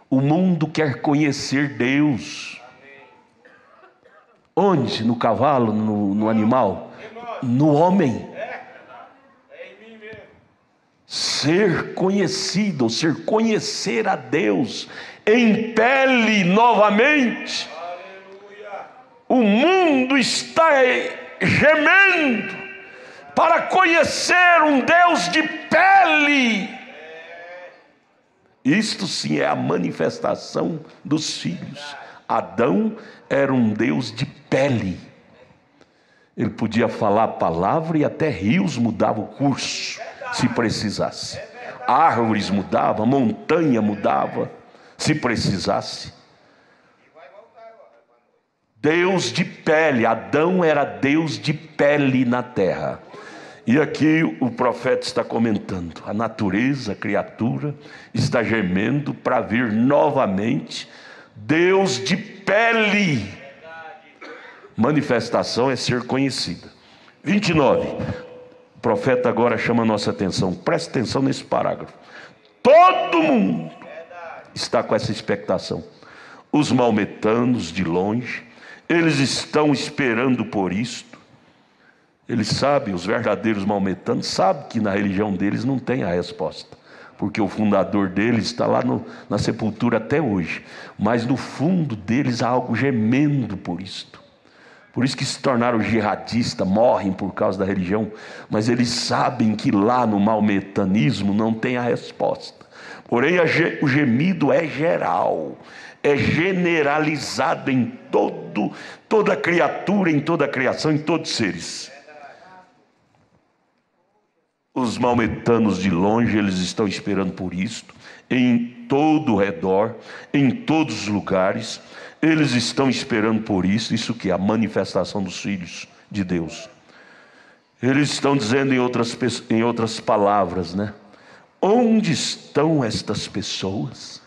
O mundo quer conhecer Deus. Onde? No cavalo, no animal? No homem. Ser conhecido, ou ser conhecer a Deus em pele novamente. O mundo está gemendo para conhecer um Deus de pele. Isto sim é a manifestação dos filhos. Adão era um Deus de pele. Ele podia falar a palavra e até rios mudavam o curso, se precisasse. Árvores mudavam, montanha mudava, se precisasse. Deus de pele. Adão era Deus de pele na terra. E aqui o profeta está comentando: a natureza, a criatura está gemendo para vir novamente Deus de pele. Manifestação é ser conhecida. 29. O profeta agora chama a nossa atenção. Preste atenção nesse parágrafo. Todo mundo está com essa expectação. Os maometanos de longe, eles estão esperando por isto. Eles sabem, os verdadeiros maometanos sabem que na religião deles não tem a resposta, porque o fundador deles está lá na sepultura até hoje. Mas no fundo deles há algo gemendo por isto. Por isso que se tornaram jihadistas, morrem por causa da religião. Mas eles sabem que lá no maometanismo não tem a resposta. Porém o gemido é geral, é generalizado em toda criatura, em toda a criação, em todos os seres. Os maometanos de longe, eles estão esperando por isto, em todo o redor, em todos os lugares, eles estão esperando por isso que é a manifestação dos filhos de Deus. Eles estão dizendo em outras palavras, né? Onde estão estas pessoas?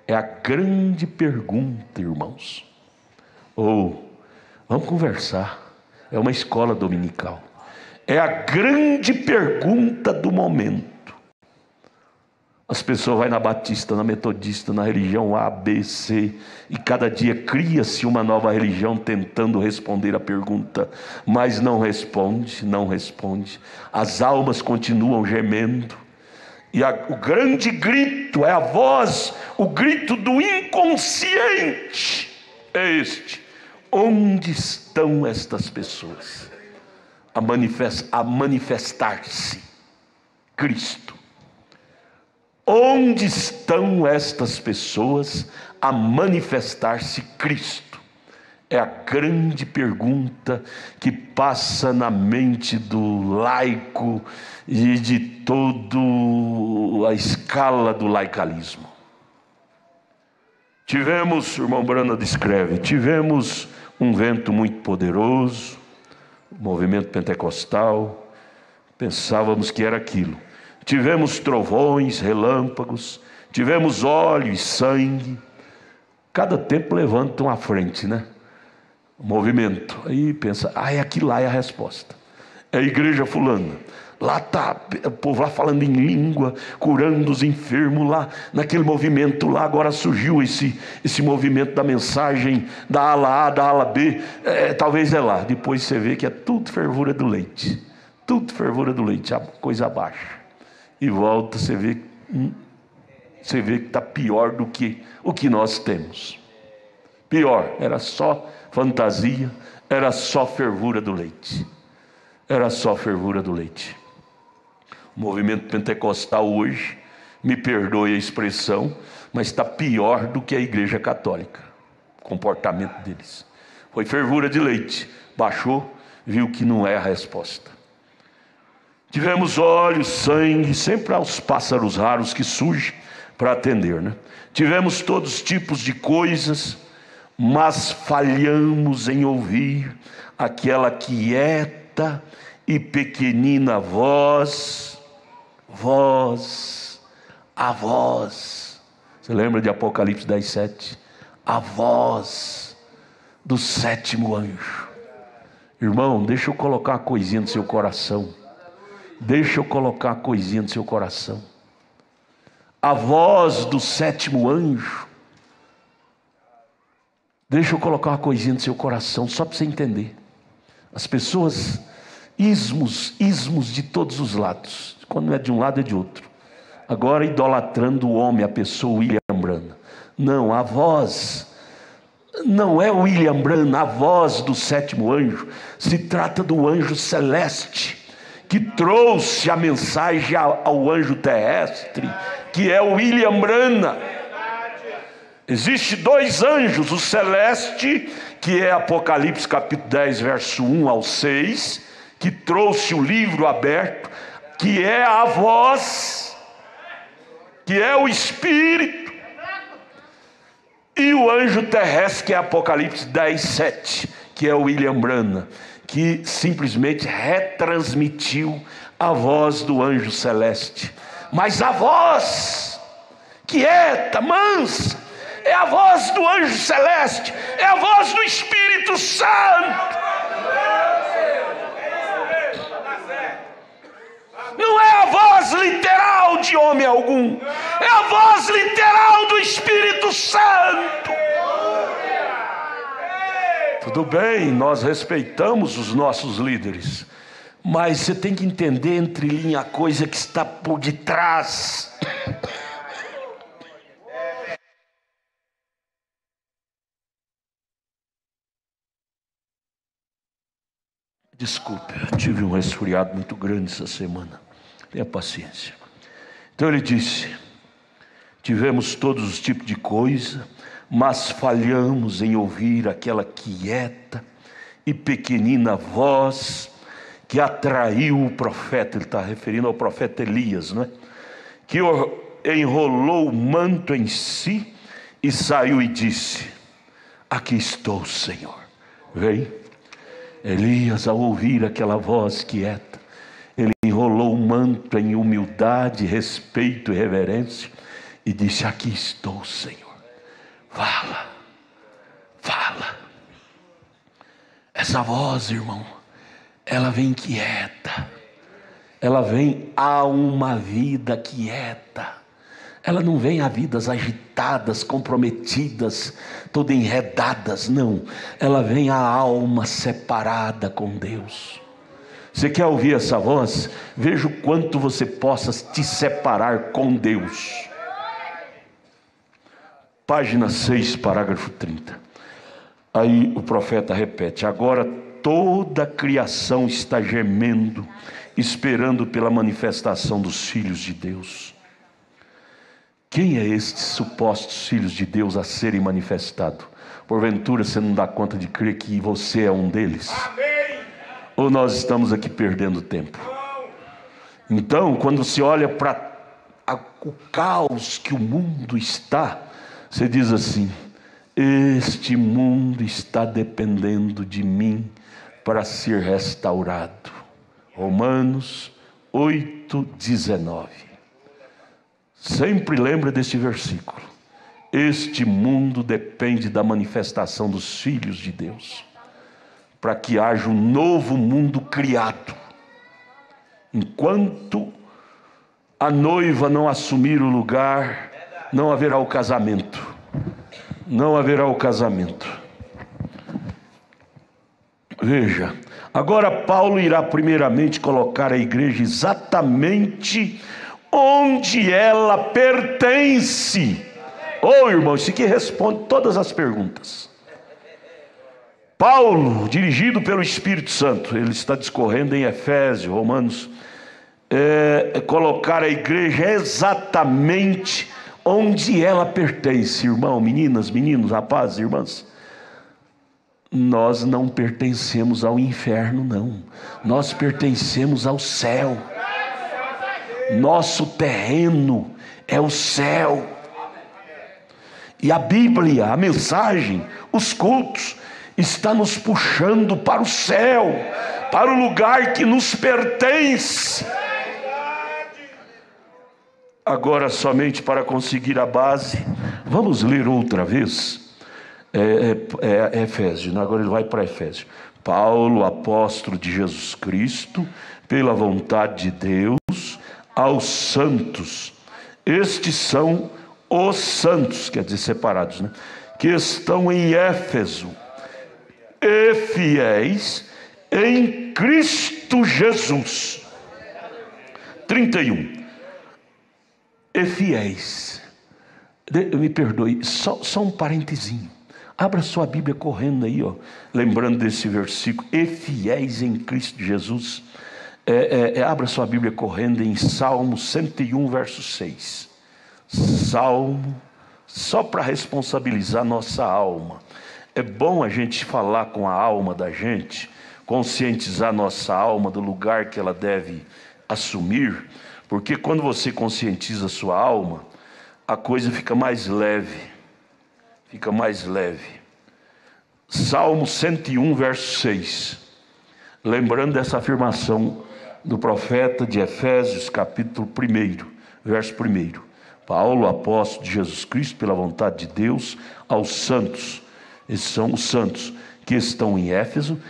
É a grande pergunta, irmãos. Vamos conversar. É uma escola dominical. É a grande pergunta do momento. As pessoas vão na batista, na metodista, na religião A, B, C, e cada dia cria-se uma nova religião tentando responder a pergunta, mas não responde. As almas continuam gemendo. E o grande grito é a voz, o grito do inconsciente é este: onde estão estas pessoas a manifestar-se Cristo? Onde estão estas pessoas a manifestar-se Cristo? É a grande pergunta que passa na mente do laico e de toda a escala do laicalismo. Tivemos, o irmão Brana descreve, tivemos um vento muito poderoso, o movimento pentecostal, pensávamos que era aquilo. tivemos trovões, relâmpagos, tivemos óleo e sangue. Cada tempo levanta uma frente, né? Movimento. Aí pensa, é aquilo lá é a resposta. É a igreja fulana. Lá está o povo lá falando em língua, curando os enfermos lá, naquele movimento lá. Agora surgiu esse movimento da mensagem da ala A, da ala B. Talvez é lá. Depois você vê que é tudo fervura do leite. Tudo fervura do leite, a coisa abaixa. E volta, você vê que está pior do que o que nós temos. Pior, era só fantasia, era só fervura do leite. Era só fervura do leite. O movimento pentecostal hoje, me perdoe a expressão, mas está pior do que a igreja católica. O comportamento deles foi fervura de leite. Baixou, viu que não é a resposta. Tivemos óleo, sangue, sempre há os pássaros raros que surgem para atender, né? Tivemos todos os tipos de coisas, mas falhamos em ouvir aquela quieta e pequenina voz, a voz. Você lembra de Apocalipse 10:7? A voz do sétimo anjo. Irmão, deixa eu colocar uma coisinha no seu coração. Deixa eu colocar uma coisinha no seu coração. A voz do sétimo anjo. Deixa eu colocar uma coisinha no seu coração, só para você entender. As pessoas, ismos de todos os lados. Quando não é de um lado, é de outro. Agora idolatrando o homem, a pessoa William Branham. Não, a voz não é William Branham, a voz do sétimo anjo. Se trata do anjo celeste, que trouxe a mensagem ao anjo terrestre, que é o William Branham. Existem dois anjos, o celeste, que é Apocalipse capítulo 10, verso 1 ao 6, que trouxe o livro aberto, que é a voz, que é o Espírito, e o anjo terrestre, que é Apocalipse 10, 7, que é o William Branham, que simplesmente retransmitiu a voz do anjo celeste. Mas a voz quieta, mansa, é a voz do anjo celeste, é a voz do Espírito Santo. Não é a voz literal de homem algum, é a voz literal do Espírito Santo. Tudo bem, nós respeitamos os nossos líderes, mas você tem que entender entre linhas a coisa que está por detrás. Desculpe, eu tive um resfriado muito grande essa semana. Tenha paciência. Então ele disse: tivemos todos os tipos de coisa, mas falhamos em ouvir aquela quieta e pequenina voz que atraiu o profeta. Ele está referindo ao profeta Elias, não é? Que enrolou o manto em si e saiu e disse: aqui estou, Senhor. Vem. Elias, ao ouvir aquela voz quieta, ele enrolou o manto em humildade, respeito e reverência e disse: aqui estou, Senhor. Fala. Essa voz, irmão, ela vem quieta, ela vem a uma vida quieta. Ela não vem a vidas agitadas, comprometidas, todas enredadas, não. Ela vem a alma separada com Deus. Você quer ouvir essa voz? Veja o quanto você possa te separar com Deus. Página 6, parágrafo 30. Aí o profeta repete: agora toda a criação está gemendo, esperando pela manifestação dos filhos de Deus. Quem é estes supostos filhos de Deus a serem manifestados? Porventura você não dá conta de crer que você é um deles? Amém. Ou nós estamos aqui perdendo tempo? Então, quando se olha para o caos que o mundo está, você diz assim: este mundo está dependendo de mim para ser restaurado. Romanos 8:19. Sempre lembra desse versículo. Este mundo depende da manifestação dos filhos de Deus, para que haja um novo mundo criado. Enquanto a noiva não assumir o lugar, não haverá o casamento. Não haverá o casamento. Veja, agora Paulo irá primeiramente colocar a igreja exatamente onde ela pertence. Irmão, isso aqui responde todas as perguntas. Paulo, dirigido pelo Espírito Santo, ele está discorrendo em Efésios, Romanos, colocar a igreja exatamente onde ela pertence. Irmão, meninas, meninos, rapazes, irmãs, nós não pertencemos ao inferno, não. Nós pertencemos ao céu. Nosso terreno é o céu. E a Bíblia, a mensagem, os cultos, está nos puxando para o céu, para o lugar que nos pertence. Agora, somente para conseguir a base, vamos ler outra vez Efésios. Agora ele vai para Efésios. Paulo, apóstolo de Jesus Cristo, pela vontade de Deus, aos santos. Estes são os santos, quer dizer separados, né? Que estão em Éfeso, e fiéis em Cristo Jesus. 31. E fiéis. Me perdoe, só um parentezinho. Abra sua Bíblia correndo aí, ó, lembrando desse versículo. E fiéis em Cristo Jesus. Abra sua Bíblia correndo em Salmo 101, verso 6. Salmo, só para responsabilizar nossa alma. É bom a gente falar com a alma da gente, conscientizar nossa alma do lugar que ela deve assumir, porque quando você conscientiza a sua alma, a coisa fica mais leve. Fica mais leve. Salmo 101, verso 6. Lembrando dessa afirmação do profeta de Efésios, capítulo 1, verso 1. Paulo, apóstolo de Jesus Cristo, pela vontade de Deus, aos santos. Esses são os santos que estão em Éfeso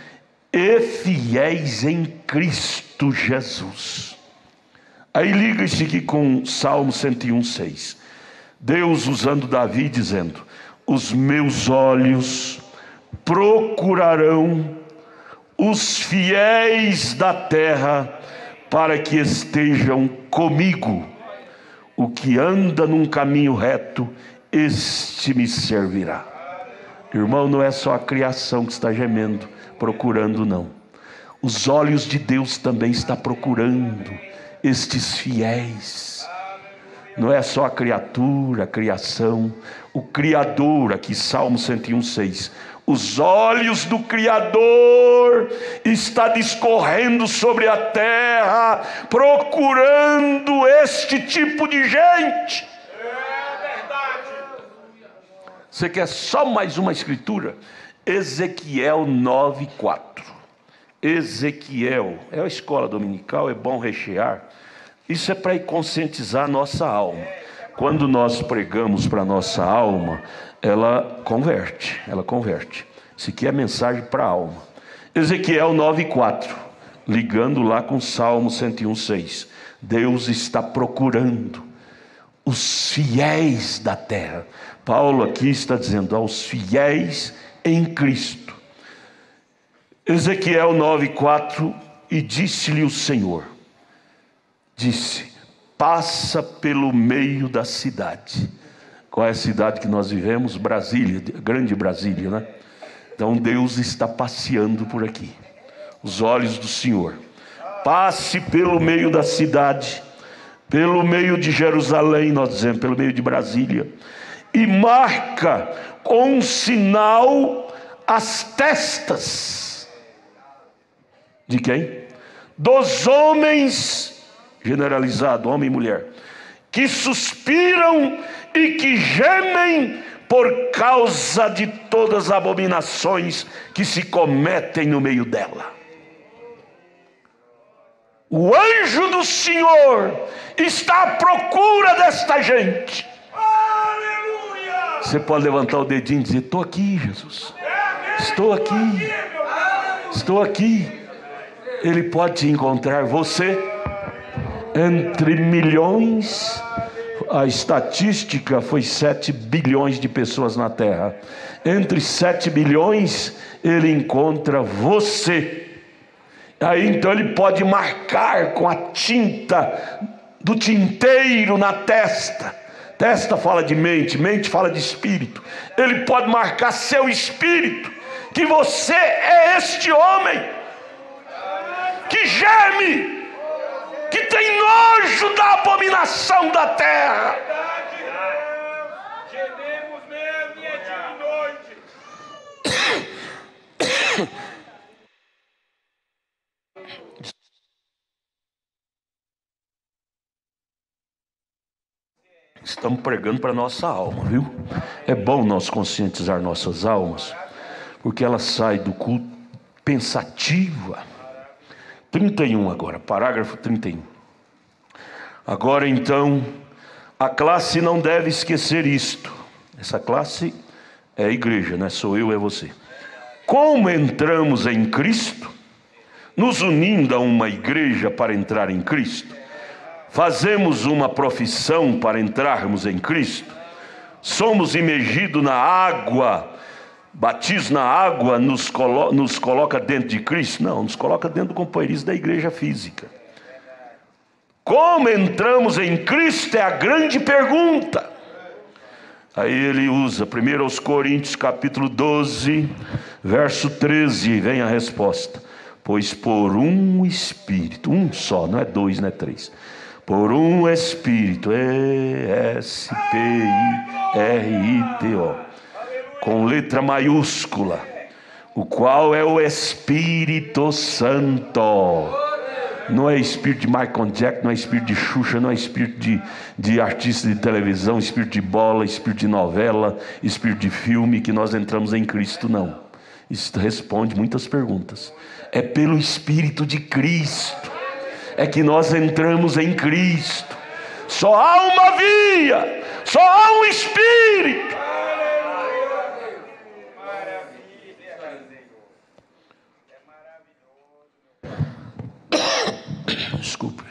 e fiéis em Cristo Jesus. Aí liga isso aqui com Salmo 101, 6. Deus usando Davi dizendo: os meus olhos procurarão os fiéis da terra para que estejam comigo. O que anda num caminho reto, este me servirá. Irmão, não é só a criação que está gemendo, procurando, não. Os olhos de Deus também estão procurando estes fiéis. Não é só a criatura, a criação, o Criador, aqui Salmo 101, 6. Os olhos do Criador está discorrendo sobre a terra, procurando este tipo de gente. É verdade. Você quer só mais uma escritura? Ezequiel 9:4. Ezequiel, é a escola dominical, é bom rechear. Isso é para conscientizar a nossa alma. Quando nós pregamos para a nossa alma, ela converte. Isso aqui é mensagem para a alma. Ezequiel 9:4, ligando lá com Salmo 101, 6. Deus está procurando os fiéis da terra. Paulo aqui está dizendo aos fiéis em Cristo. Ezequiel 9:4, e disse-lhe o Senhor, passa pelo meio da cidade. Qual é a cidade que nós vivemos? Brasília, grande Brasília, né? Então Deus está passeando por aqui. Os olhos do Senhor. Passe pelo meio da cidade, pelo meio de Jerusalém, nós dizemos, pelo meio de Brasília, e marca com um sinal as testas de quem? Dos homens, generalizado, homem e mulher, que suspiram e que gemem por causa de todas as abominações que se cometem no meio dela. O anjo do Senhor está à procura desta gente. Aleluia! Você pode levantar o dedinho e dizer: estou aqui, Jesus. Estou aqui. Estou aqui. Ele pode te encontrar. Você, entre milhões, a estatística foi 7 bilhões de pessoas na Terra. Entre 7 bilhões, ele encontra você. Aí então ele pode marcar com a tinta do tinteiro na testa. Testa fala de mente, mente fala de espírito. Ele pode marcar seu espírito, que você é este homem que geme, que tem nojo da abominação da terra. Gememos mesmo e é dia e noite. Estamos pregando para a nossa alma, viu? É bom nós conscientizar nossas almas, porque ela sai do culto pensativa. 31 agora, parágrafo 31. Agora então, a classe não deve esquecer isto. Essa classe é a igreja, não é? Sou eu, é você. Como entramos em Cristo, nos unindo a uma igreja para entrar em Cristo, fazemos uma profissão para entrarmos em Cristo, somos imergidos na água, batismo na água nos coloca dentro de Cristo? Não, nos coloca dentro do companheirismo da igreja física. Como entramos em Cristo é a grande pergunta. Aí ele usa 1 aos Coríntios capítulo 12, verso 13, vem a resposta. Pois por um Espírito, um só, não é 2, não é 3, por um Espírito, E-S-P-I-R-I-T-O, com letra maiúscula, o qual é o Espírito Santo. Não é espírito de Michael Jackson, não é espírito de Xuxa, não é espírito de artista de televisão, espírito de bola, espírito de novela, espírito de filme, que nós entramos em Cristo, não. Isso responde muitas perguntas. É pelo Espírito de Cristo é que nós entramos em Cristo. Só há uma via, só há um Espírito. Desculpe.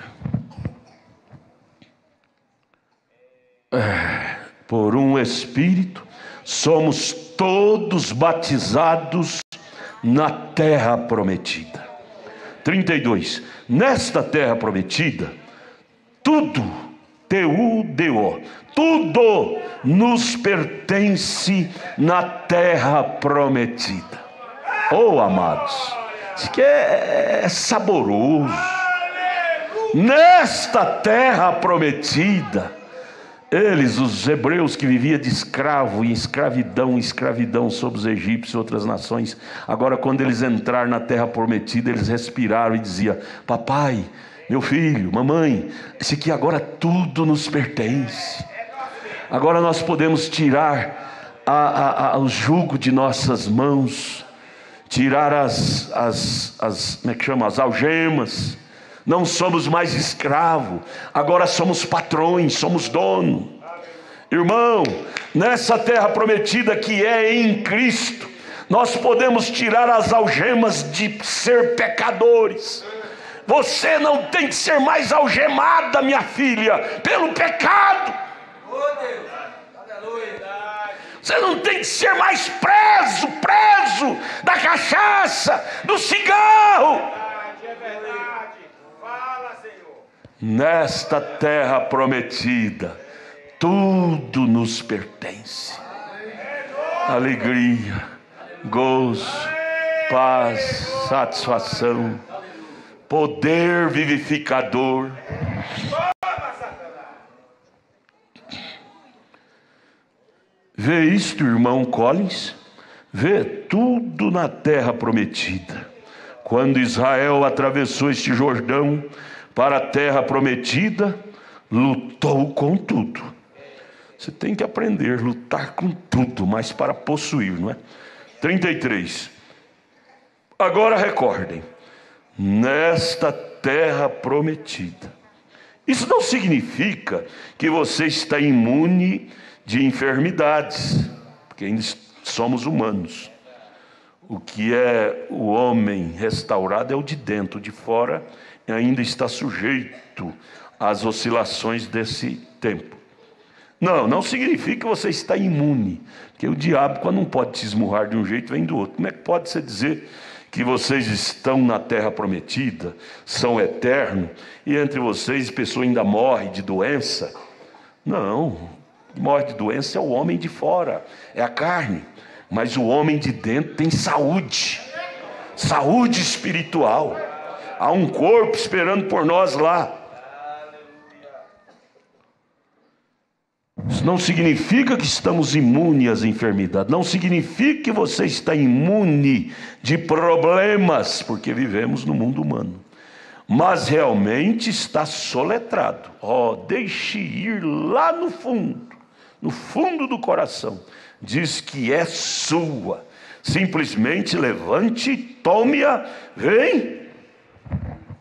Por um Espírito somos todos batizados na terra prometida. 32. Nesta terra prometida, tudo, T-U-D-O, tudo nos pertence na terra prometida. Oh, amados, isso que é saboroso. Nesta terra prometida, eles, os hebreus que viviam de escravo em escravidão sobre os egípcios e outras nações, agora quando eles entraram na terra prometida, eles respiraram e diziam: papai, meu filho, mamãe, esse aqui agora tudo nos pertence. Agora nós podemos tirar o jugo de nossas mãos, tirar como é que chama? As algemas. Não somos mais escravos, agora somos patrões, somos donos. Irmão, nessa terra prometida que é em Cristo, nós podemos tirar as algemas de ser pecadores. Você não tem que ser mais algemada, minha filha, pelo pecado. Você não tem que ser mais preso da cachaça, do cigarro. Nesta terra prometida, tudo nos pertence. Alegria, gozo, paz, satisfação, poder vivificador. Vê isto, irmão Collins? Vê tudo na terra prometida. Quando Israel atravessou este Jordão para a terra prometida, lutou com tudo. Você tem que aprender a lutar com tudo, mas para possuir, não é? 33. Agora recordem, nesta terra prometida. Isso não significa que você está imune de enfermidades, porque ainda somos humanos. O que é o homem restaurado é o de dentro, o de fora ainda está sujeito às oscilações desse tempo. Não significa que você está imune, porque o diabo, quando não pode te esmurrar de um jeito, vem do outro. Como é que pode você dizer que vocês estão na terra prometida, são eternos, e entre vocês a pessoa ainda morre de doença? Não, morre de doença é o homem de fora, é a carne. Mas o homem de dentro tem saúde espiritual. Há um corpo esperando por nós lá. Isso não significa que estamos imunes às enfermidades. Não significa que você está imune de problemas, porque vivemos no mundo humano. Mas realmente está soletrado. Deixe ir lá no fundo do coração. Diz que é sua. Simplesmente levante, tome-a, vem.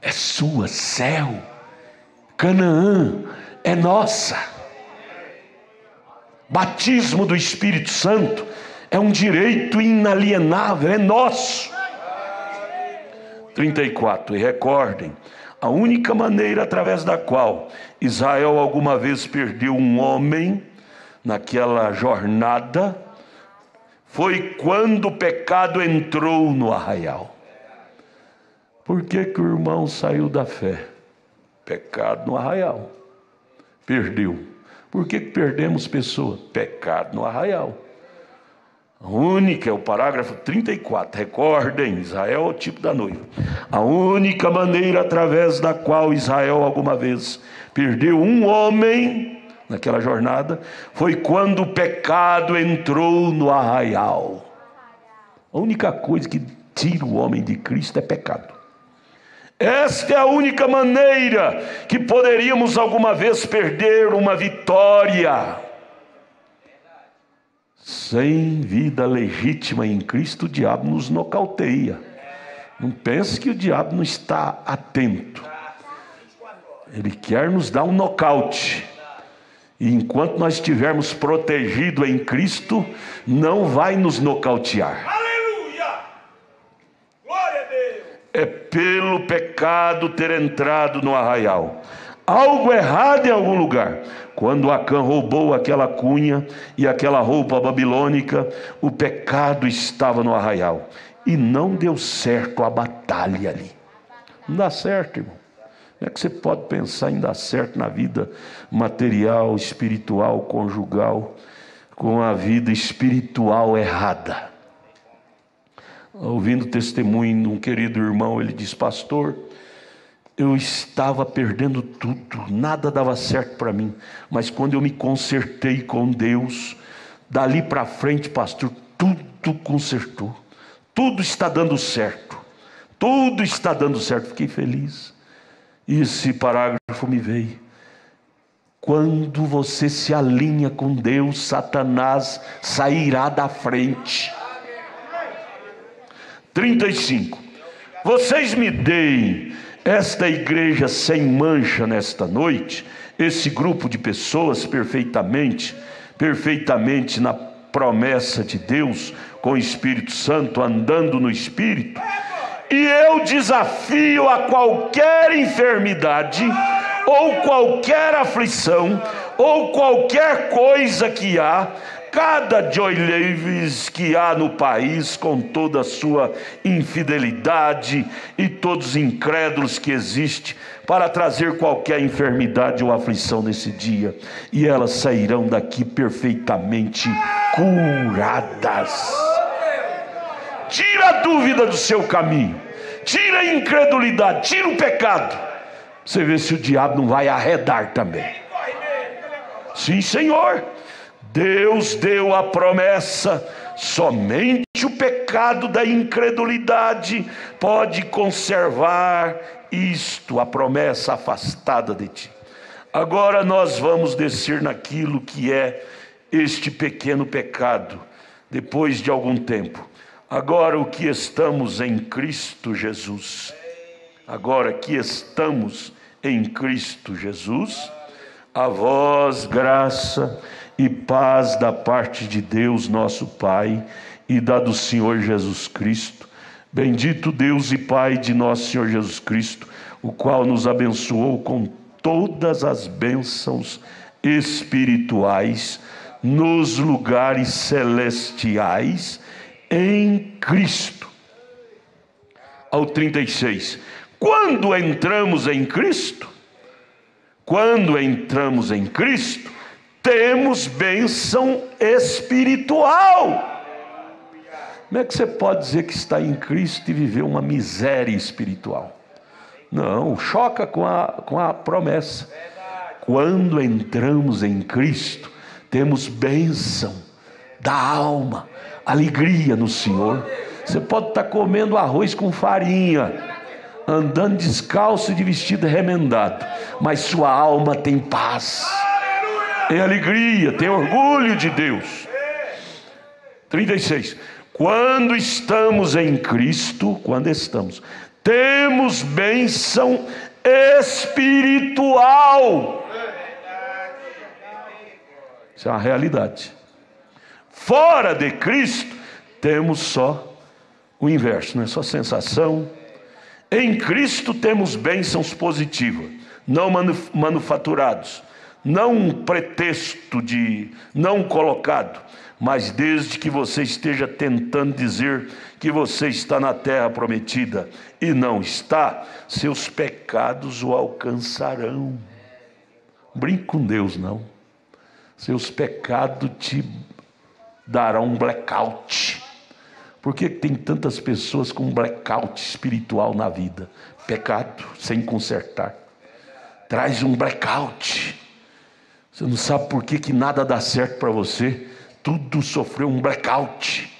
É sua, céu. Canaã é nossa. Batismo do Espírito Santo é um direito inalienável, é nosso. 34. E recordem, a única maneira através da qual Israel alguma vez perdeu um homem naquela jornada foi quando o pecado entrou no arraial. Por que o irmão saiu da fé? Pecado no arraial. Perdeu. Por que perdemos pessoas? Pecado no arraial. A única, é o parágrafo 34. Recordem, Israel é o tipo da noiva. A única maneira através da qual Israel alguma vez perdeu um homem naquela jornada foi quando o pecado entrou no arraial. A única coisa que tira o homem de Cristo é pecado. Esta é a única maneira que poderíamos alguma vez perder uma vitória. Sem vida legítima em Cristo, o diabo nos nocauteia. Não pense que o diabo não está atento. Ele quer nos dar um nocaute. E enquanto nós estivermos protegidos em Cristo, não vai nos nocautear. Aleluia! Glória a Deus! É pelo pecado ter entrado no arraial. Algo errado em algum lugar. Quando Acã roubou aquela cunha e aquela roupa babilônica, o pecado estava no arraial. E não deu certo a batalha ali. Não dá certo, irmão. Como é que você pode pensar em dar certo na vida material, espiritual, conjugal, com a vida espiritual errada? Ouvindo o testemunho de um querido irmão, ele diz: pastor, eu estava perdendo tudo, nada dava certo para mim, mas quando eu me consertei com Deus, dali para frente, pastor, tudo consertou, tudo está dando certo, fiquei feliz. E esse parágrafo me veio: quando você se alinha com Deus, Satanás sairá da frente. 35. Vocês me deem esta igreja sem mancha nesta noite, esse grupo de pessoas perfeitamente na promessa de Deus, com o Espírito Santo, andando no Espírito, e eu desafio a qualquer enfermidade, ou qualquer aflição, ou qualquer coisa que há, cada Joy Leves que há no país, com toda a sua infidelidade e todos os incrédulos que existem, para trazer qualquer enfermidade ou aflição nesse dia, e elas sairão daqui perfeitamente curadas. Tira a dúvida do seu caminho, tira a incredulidade, tira o pecado. Você vê se o diabo não vai arredar também. Sim, Senhor. Deus deu a promessa. Somente o pecado da incredulidade pode conservar isto, a promessa afastada de ti. Agora nós vamos descer naquilo que é este pequeno pecado, depois de algum tempo. Agora o que estamos em Cristo Jesus. agora que estamos em Cristo Jesus, a vós graça e paz da parte de Deus nosso Pai e da do Senhor Jesus Cristo. Bendito Deus e Pai de nosso Senhor Jesus Cristo, o qual nos abençoou com todas as bênçãos espirituais nos lugares celestiais em Cristo. Ao 36. Quando entramos em Cristo, temos bênção espiritual. Como é que você pode dizer que está em Cristo e viver uma miséria espiritual? Não, choca com a promessa. Quando entramos em Cristo, temos bênção da alma, alegria no Senhor. Você pode estar comendo arroz com farinha, andando descalço e de vestido remendado, mas sua alma tem paz, tem alegria, tem orgulho de Deus. 36. Quando estamos em Cristo, temos bênção espiritual. Isso é uma realidade. Fora de Cristo, temos só o inverso, não é só sensação. Em Cristo temos bênçãos positivas, não manufaturados, não um pretexto de não colocado, mas desde que você esteja tentando dizer que você está na terra prometida e não está, seus pecados o alcançarão. Brinque com Deus, não. Seus pecados te darão um blackout. Por que tem tantas pessoas com blackout espiritual na vida? Pecado sem consertar traz um blackout. Você não sabe por que nada dá certo para você. Tudo sofreu um blackout.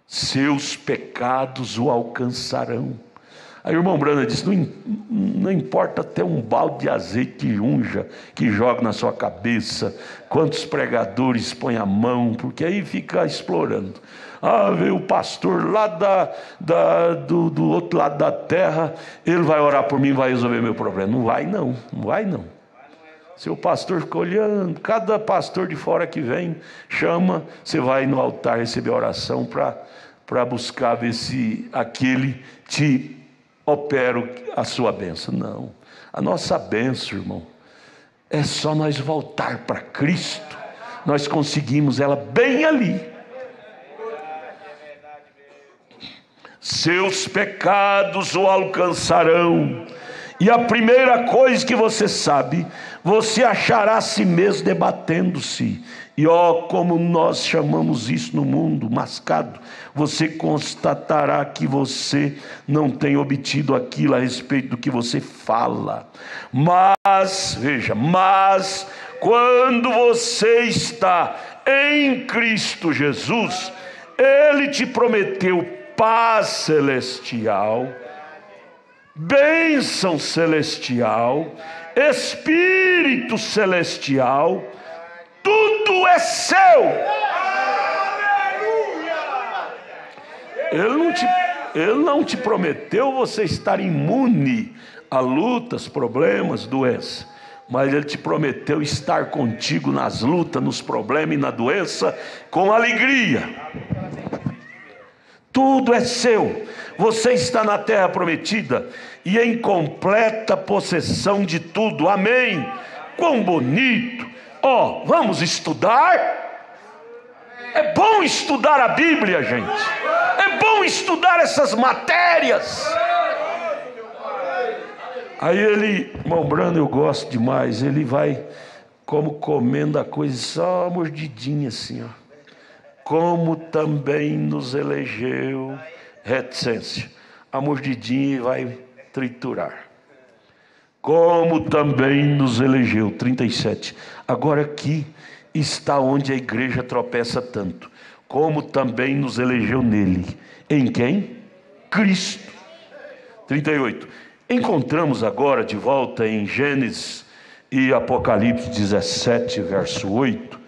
Seus pecados o alcançarão. Aí o irmão Brana disse, não importa até um balde de azeite que unja, que joga na sua cabeça, quantos pregadores põem a mão, porque aí fica explorando. Veio o pastor lá do outro lado da terra, ele vai orar por mim, vai resolver meu problema. Não vai não. Seu pastor fica olhando, cada pastor de fora que vem, chama, você vai no altar receber oração para buscar ver se aquele te opera a sua bênção. Não, a nossa bênção, irmão, é só nós voltar para Cristo, nós conseguimos ela bem ali. Seus pecados o alcançarão. E a primeira coisa que você sabe, você achará a si mesmo debatendo-se. E como nós chamamos isso no mundo, mascado, você constatará que você não tem obtido aquilo a respeito do que você fala. Mas quando você está em Cristo Jesus, Ele te prometeu paz celestial, bênção celestial, Espírito celestial, tudo é seu. Ele não te prometeu você estar imune a lutas, problemas, doenças, mas Ele te prometeu estar contigo nas lutas, nos problemas e na doença com alegria. Tudo é seu. Você está na terra prometida e em completa possessão de tudo. Amém. Quão bonito. Vamos estudar? É bom estudar a Bíblia, gente. É bom estudar essas matérias. Aí irmão Brando, eu gosto demais. Ele vai como comendo a coisa só mordidinha assim, Como também nos elegeu, reticência, a mordidinha vai triturar. Como também nos elegeu, 37. Agora aqui está onde a igreja tropeça tanto. Como também nos elegeu nele. Em quem? Cristo. 38. Encontramos agora de volta em Gênesis e Apocalipse 17, verso 8,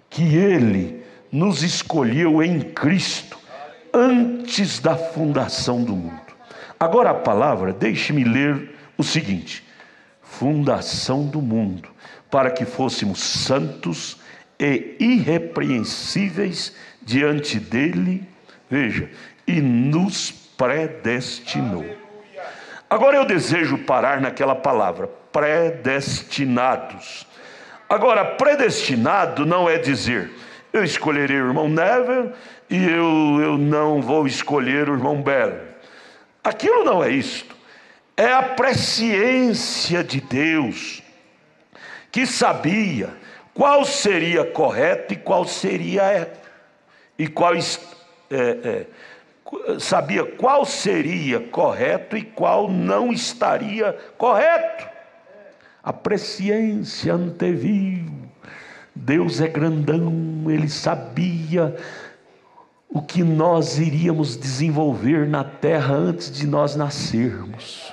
que Ele nos escolheu em Cristo antes da fundação do mundo. Agora a palavra, deixe-me ler o seguinte: fundação do mundo, para que fôssemos santos e irrepreensíveis diante dele, veja, e nos predestinou. Agora eu desejo parar naquela palavra, predestinados. Agora, predestinado não é dizer, eu escolherei o irmão Never e eu não vou escolher o irmão Beller. Aquilo não é isto. É a presciência de Deus, que sabia qual seria correto e qual seria sabia qual seria correto e qual não estaria correto. A presciência anteviu. Deus é grandão, Ele sabia o que nós iríamos desenvolver na terra antes de nós nascermos.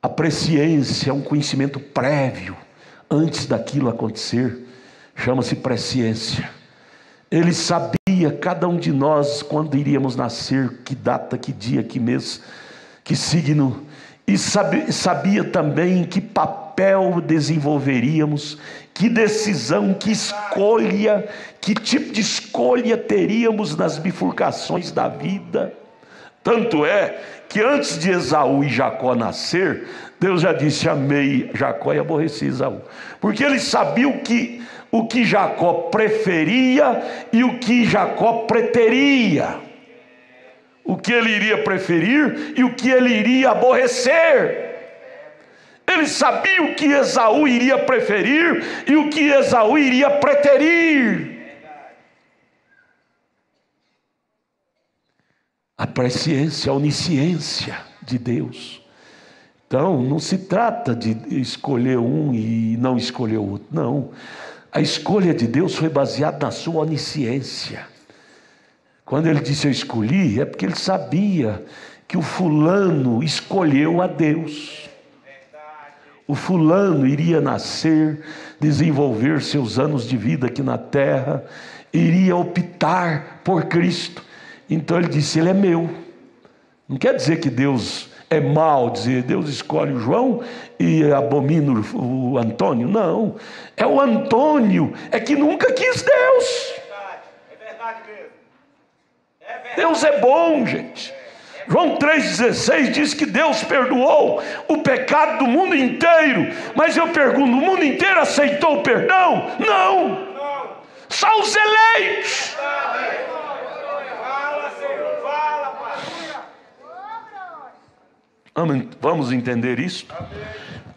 A presciência é um conhecimento prévio antes daquilo acontecer, chama-se presciência. Ele sabia, cada um de nós, quando iríamos nascer, que data, que dia, que mês, que signo, e sabia também que papel desenvolveríamos, que decisão, que escolha, que tipo de escolha teríamos nas bifurcações da vida. Tanto é que antes de Esaú e Jacó nascer, Deus já disse: amei Jacó e aborreci Esaú, porque ele sabia o que Jacó preferia e o que Jacó preteria, o que ele iria preferir e o que ele iria aborrecer. Ele sabia o que Esaú iria preferir e o que Esaú iria preterir. A presciência, a onisciência de Deus. Então, não se trata de escolher um e não escolher o outro, não. A escolha de Deus foi baseada na sua onisciência. Quando ele disse eu escolhi, é porque ele sabia que o fulano escolheu a Deus. O fulano iria nascer, desenvolver seus anos de vida aqui na terra, iria optar por Cristo. Então ele disse, ele é meu. Não quer dizer que Deus é mau, dizer Deus escolhe o João e abomina o Antônio. Não, é o Antônio, é que nunca quis Deus. É verdade mesmo. Deus é bom, gente. João 3,16 diz que Deus perdoou o pecado do mundo inteiro. Mas eu pergunto, o mundo inteiro aceitou o perdão? Não. Só os eleitos. Fala, Senhor, fala, Pai. Vamos entender isso?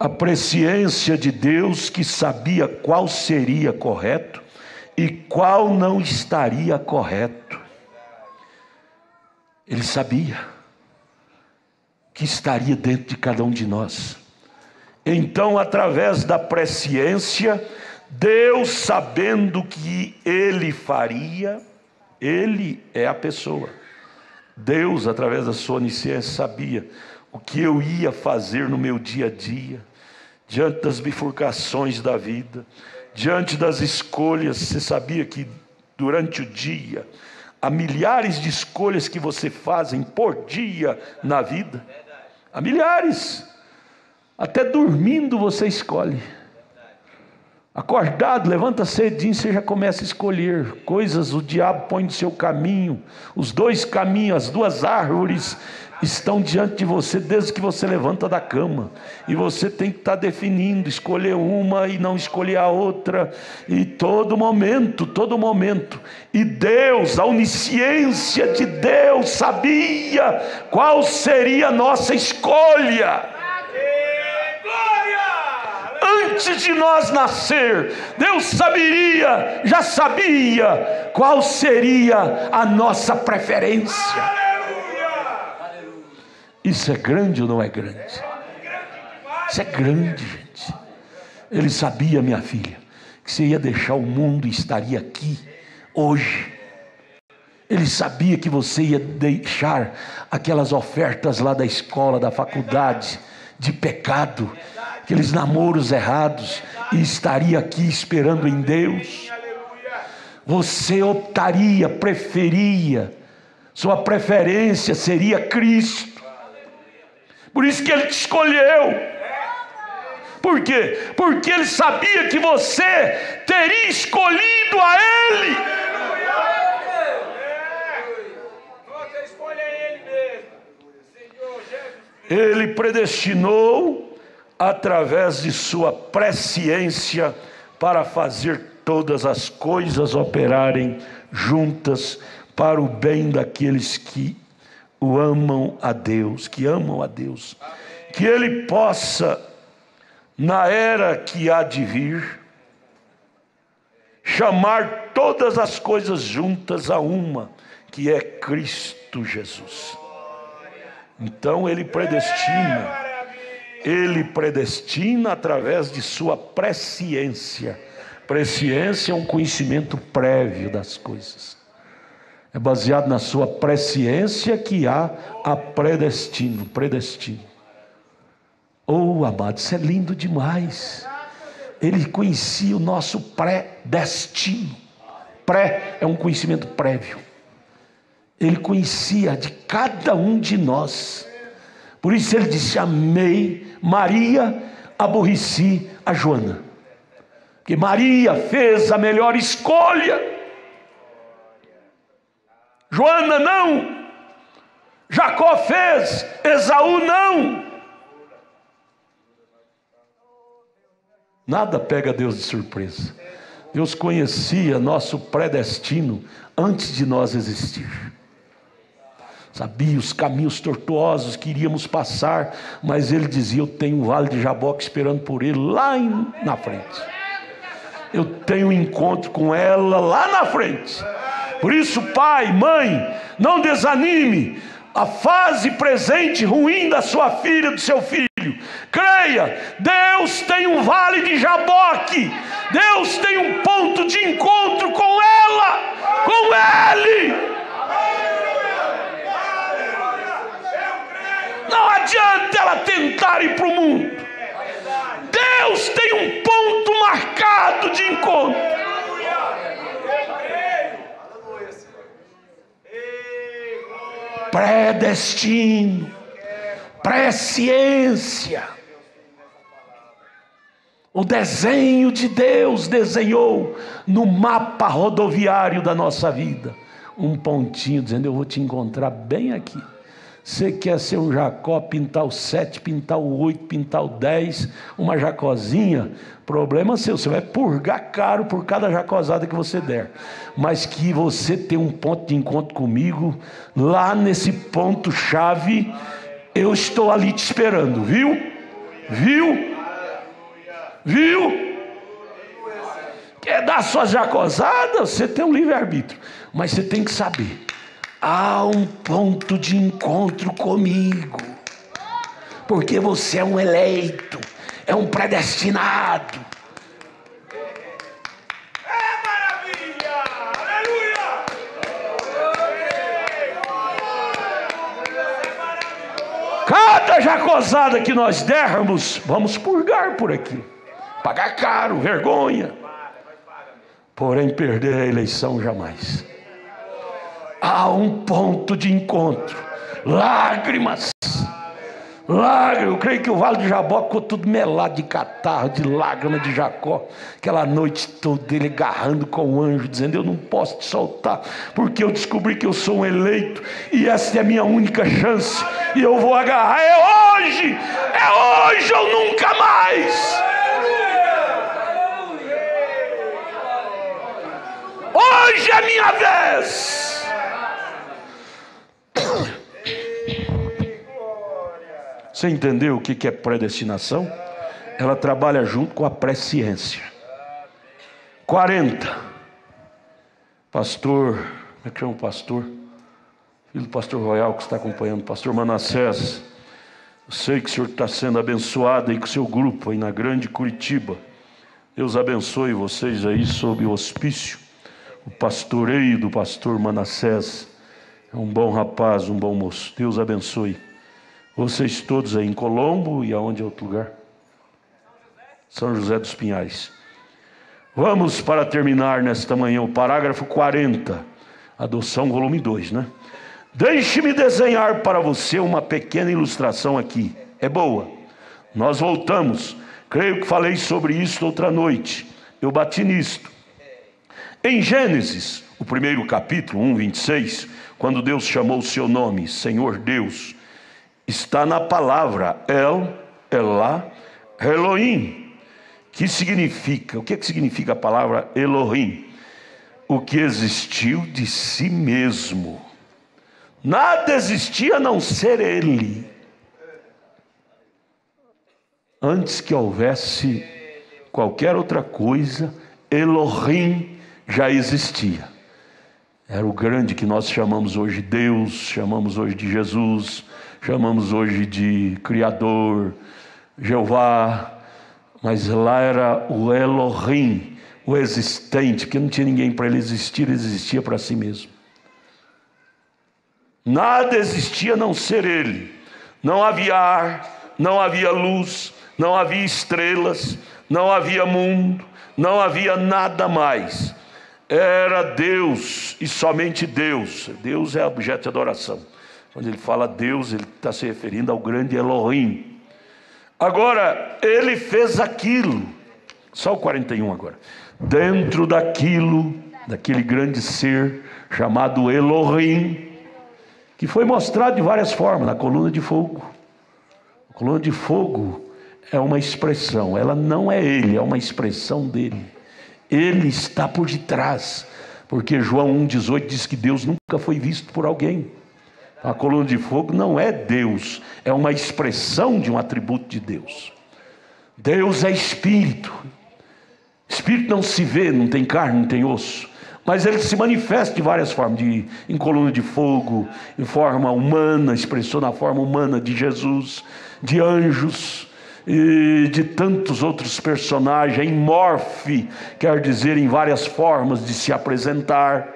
A presciência de Deus, que sabia qual seria correto e qual não estaria correto. Ele sabia que estaria dentro de cada um de nós. Então, através da presciência, Deus, sabendo que Ele faria, Ele é a pessoa. Deus, através da sua onisciência, sabia o que eu ia fazer no meu dia a dia, diante das bifurcações da vida, diante das escolhas. Você sabia que durante o dia há milhares de escolhas que você fazem por dia na vida? Há milhares. Até dormindo você escolhe. Acordado, levanta cedinho, você já começa a escolher coisas. O diabo põe no seu caminho. Os dois caminhos, as duas árvores estão diante de você desde que você levanta da cama. E você tem que estar definindo, escolher uma e não escolher a outra. E todo momento. E Deus, a onisciência de Deus, sabia qual seria a nossa escolha. Antes de nós nascer, Deus já sabia qual seria a nossa preferência. Isso é grande ou não é grande? Isso é grande, gente. Ele sabia, minha filha, que você ia deixar o mundo e estaria aqui hoje. Ele sabia que você ia deixar aquelas ofertas lá da escola, da faculdade, de pecado, aqueles namoros errados, e estaria aqui esperando em Deus. Você optaria, preferia, sua preferência seria Cristo. Por isso que Ele te escolheu. Por quê? Porque Ele sabia que você teria escolhido a Ele. Você escolhe Ele mesmo. Senhor Jesus. Ele predestinou através de sua presciência para fazer todas as coisas operarem juntas para o bem daqueles que o amam a Deus, que amam a Deus. Que Ele possa, na era que há de vir, chamar todas as coisas juntas a uma, que é Cristo Jesus. Então Ele predestina através de sua presciência. Presciência é um conhecimento prévio das coisas. É baseado na sua presciência que há a predestino. Oh, amado, isso é lindo demais. Ele conhecia o nosso predestino. Pré é um conhecimento prévio. Ele conhecia de cada um de nós. Por isso ele disse: amei Maria, aborreci a Joana. Porque Maria fez a melhor escolha, Joana não. Jacó fez, Esaú não. Nada pega Deus de surpresa. Deus conhecia nosso predestino antes de nós existir. Sabia os caminhos tortuosos que iríamos passar, mas Ele dizia: eu tenho o vale de Jaboque esperando por Ele lá na frente. Eu tenho um encontro com ela lá na frente. Por isso, pai, mãe, não desanime a fase presente ruim da sua filha, do seu filho. Creia, Deus tem um vale de Jaboque. Deus tem um ponto de encontro com ela, com Ele. Não adianta ela tentar ir para o mundo. Deus tem um ponto marcado de encontro. Predestino, presciência. O desenho de Deus desenhou no mapa rodoviário da nossa vida um pontinho dizendo: eu vou te encontrar bem aqui. Você quer ser um Jacó, pintar o 7, pintar o 8, pintar o 10, uma Jacozinha, problema seu, você vai purgar caro por cada jacozada que você der. Mas que você tem um ponto de encontro comigo, lá nesse ponto-chave, eu estou ali te esperando, viu? Viu? Quer dar suas jacozadas? Você tem um livre-arbítrio, mas você tem que saber. Há um ponto de encontro comigo, porque você é um eleito, é um predestinado. É maravilha! Aleluia! Cada jacozada que nós dermos, vamos purgar por aqui, pagar caro, vergonha, porém perder a eleição jamais. Há um ponto de encontro, lágrimas. Eu creio que o vale de Jaboque ficou tudo melado de catarro, de lágrima de Jacó, aquela noite toda ele agarrando com o anjo, dizendo: eu não posso te soltar, porque eu descobri que eu sou um eleito, e essa é a minha única chance, e eu vou agarrar, é hoje ou nunca mais. Hoje é a minha vez. Você entendeu o que é predestinação? Ela trabalha junto com a presciência. 40. Pastor, como é que chama o pastor? Filho do pastor Royal que está acompanhando, pastor Manassés. Eu sei que o senhor está sendo abençoado aí com o seu grupo aí na grande Curitiba. Deus abençoe vocês aí sob o hospício, o pastoreio do pastor Manassés. É um bom rapaz, um bom moço. Deus abençoe vocês todos aí em Colombo e aonde é outro lugar? São José dos Pinhais. Vamos, para terminar nesta manhã, o parágrafo 40, adoção volume 2, né? Deixe-me desenhar para você uma pequena ilustração aqui. é boa. Nós voltamos, creio que falei sobre isso outra noite, eu bati nisto. Em Gênesis, o primeiro capítulo, 1:26, quando Deus chamou o seu nome, Senhor Deus, está na palavra El, Elá, Elohim, que significa, o que significa a palavra Elohim? O que existiu de si mesmo. Nada existia a não ser Ele. Antes que houvesse qualquer outra coisa, Elohim já existia. Era o grande que nós chamamos hoje de Deus, chamamos hoje de Jesus, chamamos hoje de Criador, Jeová, mas lá era o Elohim, o existente, que não tinha ninguém para ele existir, ele existia para si mesmo. Nada existia a não ser Ele. Não havia ar, não havia luz, não havia estrelas, não havia mundo, não havia nada mais. Era Deus e somente Deus. Deus é objeto de adoração. Quando ele fala Deus, ele está se referindo ao grande Elohim. Agora, ele fez aquilo, só o 41 agora, dentro daquele grande ser chamado Elohim, que foi mostrado de várias formas, na coluna de fogo. A coluna de fogo é uma expressão, ela não é ele, é uma expressão dele. Ele está por detrás, porque João 1,18 diz que Deus nunca foi visto por alguém. A coluna de fogo não é Deus, é uma expressão de um atributo de Deus. Deus é espírito. Espírito não se vê, não tem carne, não tem osso, mas ele se manifesta de várias formas, em coluna de fogo, em forma humana, expressou na forma humana de Jesus, de anjos e de tantos outros personagens, em morfe, quer dizer em várias formas de se apresentar.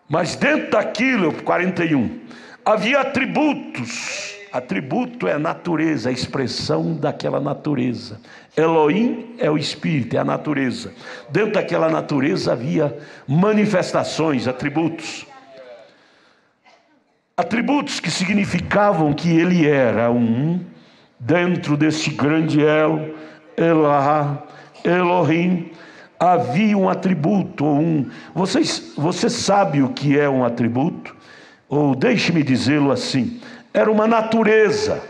Mas dentro daquilo, 41, havia atributos. Atributo é a natureza, a expressão daquela natureza. Elohim é o espírito, é a natureza. Dentro daquela natureza havia manifestações, atributos. Atributos que significavam que ele era dentro desse grande El, Elá, Elohim, havia um atributo, você sabe o que é um atributo? Ou deixe-me dizê-lo assim, era uma natureza.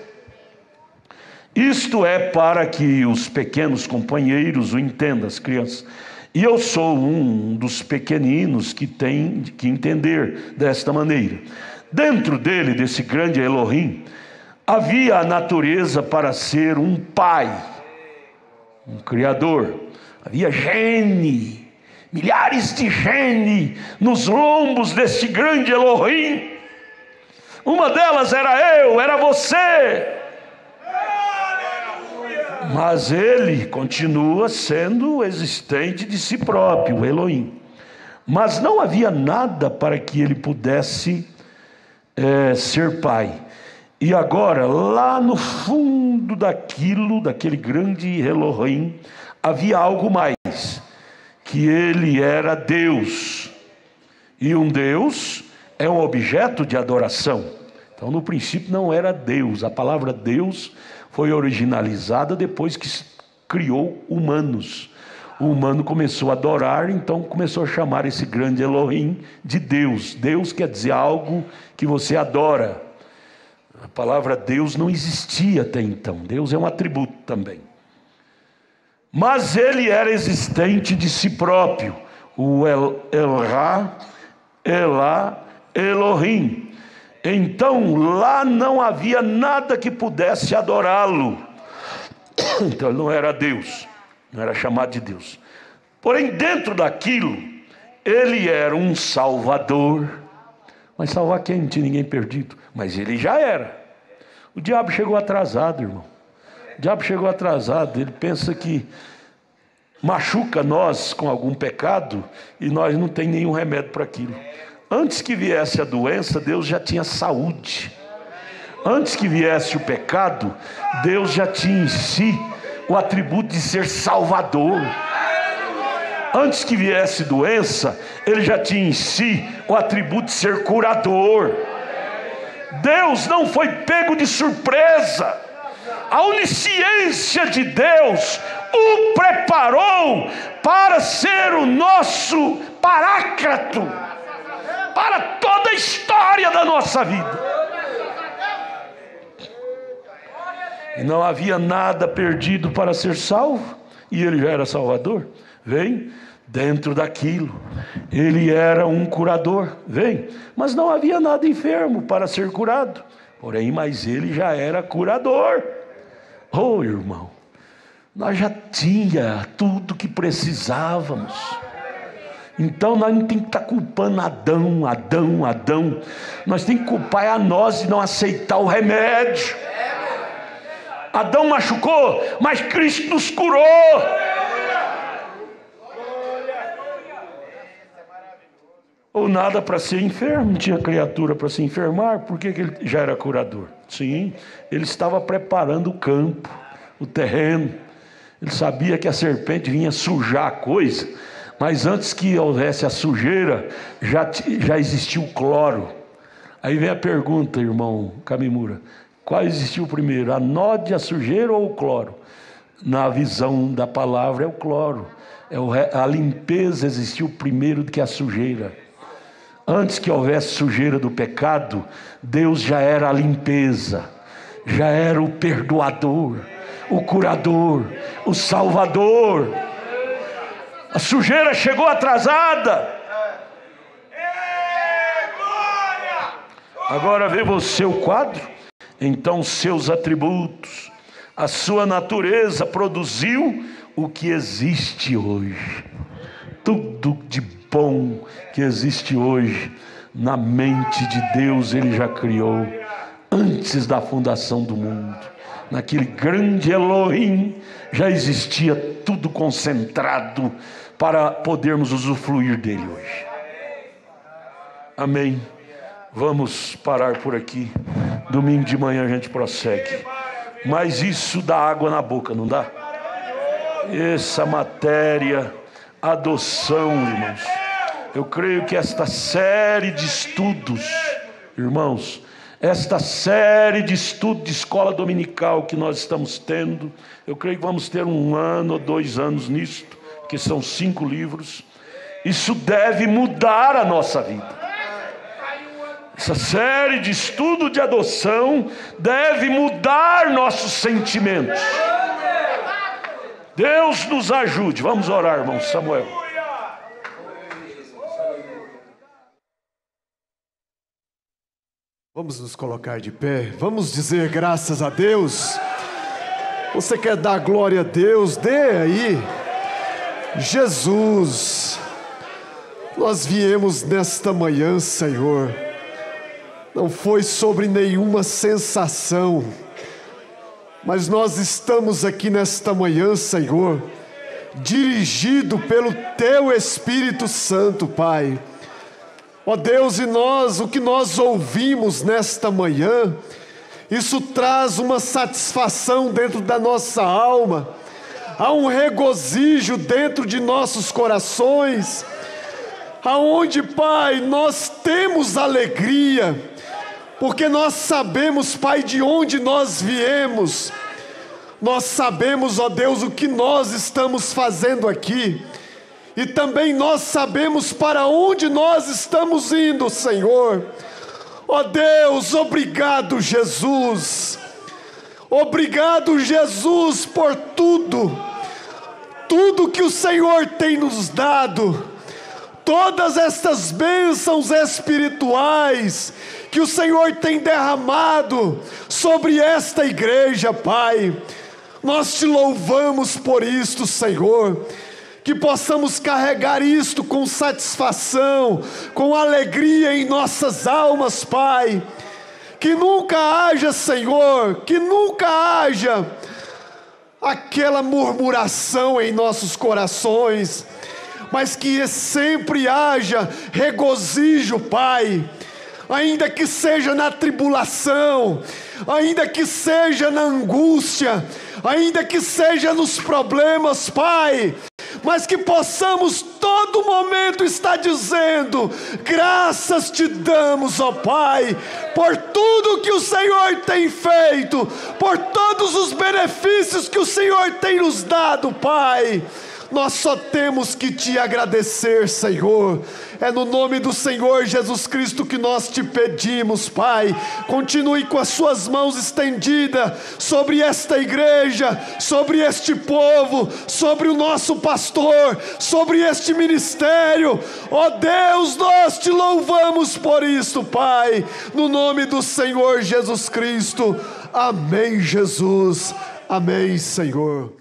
Isto é para que os pequenos companheiros o entendam, as crianças. E eu sou um dos pequeninos que tem que entender desta maneira. Dentro dele, desse grande Elohim, havia a natureza para ser um pai, um criador. Havia gene, milhares de gene nos lombos desse grande Elohim. Uma delas era eu, era você. Mas ele continua sendo existente de si próprio, Elohim. Mas não havia nada para que ele pudesse ser pai. E agora, lá no fundo daquele grande Elohim, havia algo mais, que ele era Deus. E um Deus é um objeto de adoração. Então, no princípio não era Deus. A palavra Deus foi originalizada depois que criou humanos. O humano começou a adorar, então começou a chamar esse grande Elohim de Deus. Deus quer dizer algo que você adora. A palavra Deus não existia até então. Deus é um atributo também. Mas ele era existente de si próprio. O Elá, Elá, Elohim. Então lá não havia nada que pudesse adorá-lo. Então ele não era Deus, não era chamado de Deus. Porém dentro daquilo, ele era um salvador. Mas salvar quem? Não tinha ninguém perdido. Mas ele já era. O diabo chegou atrasado, irmão. O diabo chegou atrasado. Ele pensa que machuca nós com algum pecado e nós não tem nenhum remédio para aquilo. Antes que viesse a doença, Deus já tinha saúde. Antes que viesse o pecado, Deus já tinha em si o atributo de ser salvador. Antes que viesse doença, ele já tinha em si o atributo de ser curador. Deus não foi pego de surpresa. a onisciência de Deus o preparou para ser o nosso paráclito para toda a história da nossa vida. E não havia nada perdido para ser salvo, e ele já era salvador. Vem, dentro daquilo, ele era um curador. Vem, mas não havia nada enfermo para ser curado. Porém, mas ele já era curador. Oh, irmão, nós já tinha tudo que precisávamos. Então nós não temos que estar culpando Adão. Nós temos que culpar a nós de não aceitar o remédio. Adão machucou, mas Cristo nos curou. Ou nada para ser enfermo, não tinha criatura para se enfermar. Por que ele já era curador? Sim, ele estava preparando o campo, o terreno. Ele sabia que a serpente vinha sujar a coisa, mas antes que houvesse a sujeira, já existia o cloro. Aí vem a pergunta, irmão Kamimura: qual existiu primeiro, a nódoa, a sujeira ou o cloro? Na visão da palavra é o cloro. A limpeza existiu primeiro do que a sujeira. Antes que houvesse sujeira do pecado, Deus já era a limpeza, já era o perdoador, o curador, o salvador. A sujeira chegou atrasada. Agora vê você o quadro. Então seus atributos, a sua natureza produziu o que existe hoje. Tudo de bom que existe hoje, na mente de Deus ele já criou, antes da fundação do mundo. Naquele grande Elohim já existia tudo concentrado para podermos usufruir dele hoje. Amém. Vamos parar por aqui. Domingo de manhã a gente prossegue. Mas isso dá água na boca, não dá? Essa matéria, adoção, irmãos. Eu creio que esta série de estudos, irmãos, esta série de estudo de escola dominical que nós estamos tendo, eu creio que vamos ter 1 ano ou 2 anos nisto, que são 5 livros. Isso deve mudar a nossa vida. Essa série de estudo de adoção deve mudar nossos sentimentos. Deus nos ajude. Vamos orar, irmão Samuel. Vamos nos colocar de pé, vamos dizer graças a Deus. Você quer dar glória a Deus? Dê aí. Jesus, nós viemos nesta manhã, Senhor, não foi sobre nenhuma sensação, mas nós estamos aqui nesta manhã, Senhor, dirigido pelo Teu Espírito Santo, Pai. Ó Deus, e nós, o que nós ouvimos nesta manhã, isso traz uma satisfação dentro da nossa alma, há um regozijo dentro de nossos corações, aonde, Pai, nós temos alegria, porque nós sabemos, Pai, de onde nós viemos, nós sabemos, ó Deus, o que nós estamos fazendo aqui, e também nós sabemos para onde nós estamos indo, Senhor. Ó Deus, obrigado, Jesus. Obrigado, Jesus, por tudo que o Senhor tem nos dado. Todas estas bênçãos espirituais que o Senhor tem derramado sobre esta igreja, Pai. Nós te louvamos por isto, Senhor. Que possamos carregar isto com satisfação, com alegria em nossas almas, Pai. Que nunca haja, Senhor, que nunca haja aquela murmuração em nossos corações, mas que sempre haja regozijo, Pai. Ainda que seja na tribulação, ainda que seja na angústia, ainda que seja nos problemas, Pai, mas que possamos todo momento estar dizendo: graças te damos, ó Pai, por tudo que o Senhor tem feito, por todos os benefícios que o Senhor tem nos dado, Pai. Nós só temos que te agradecer, Senhor. É no nome do Senhor Jesus Cristo que nós te pedimos, Pai. Continue com as suas mãos estendidas sobre esta igreja, sobre este povo, sobre o nosso pastor, sobre este ministério. Ó Deus, nós te louvamos por isso, Pai. No nome do Senhor Jesus Cristo. Amém, Jesus. Amém, Senhor.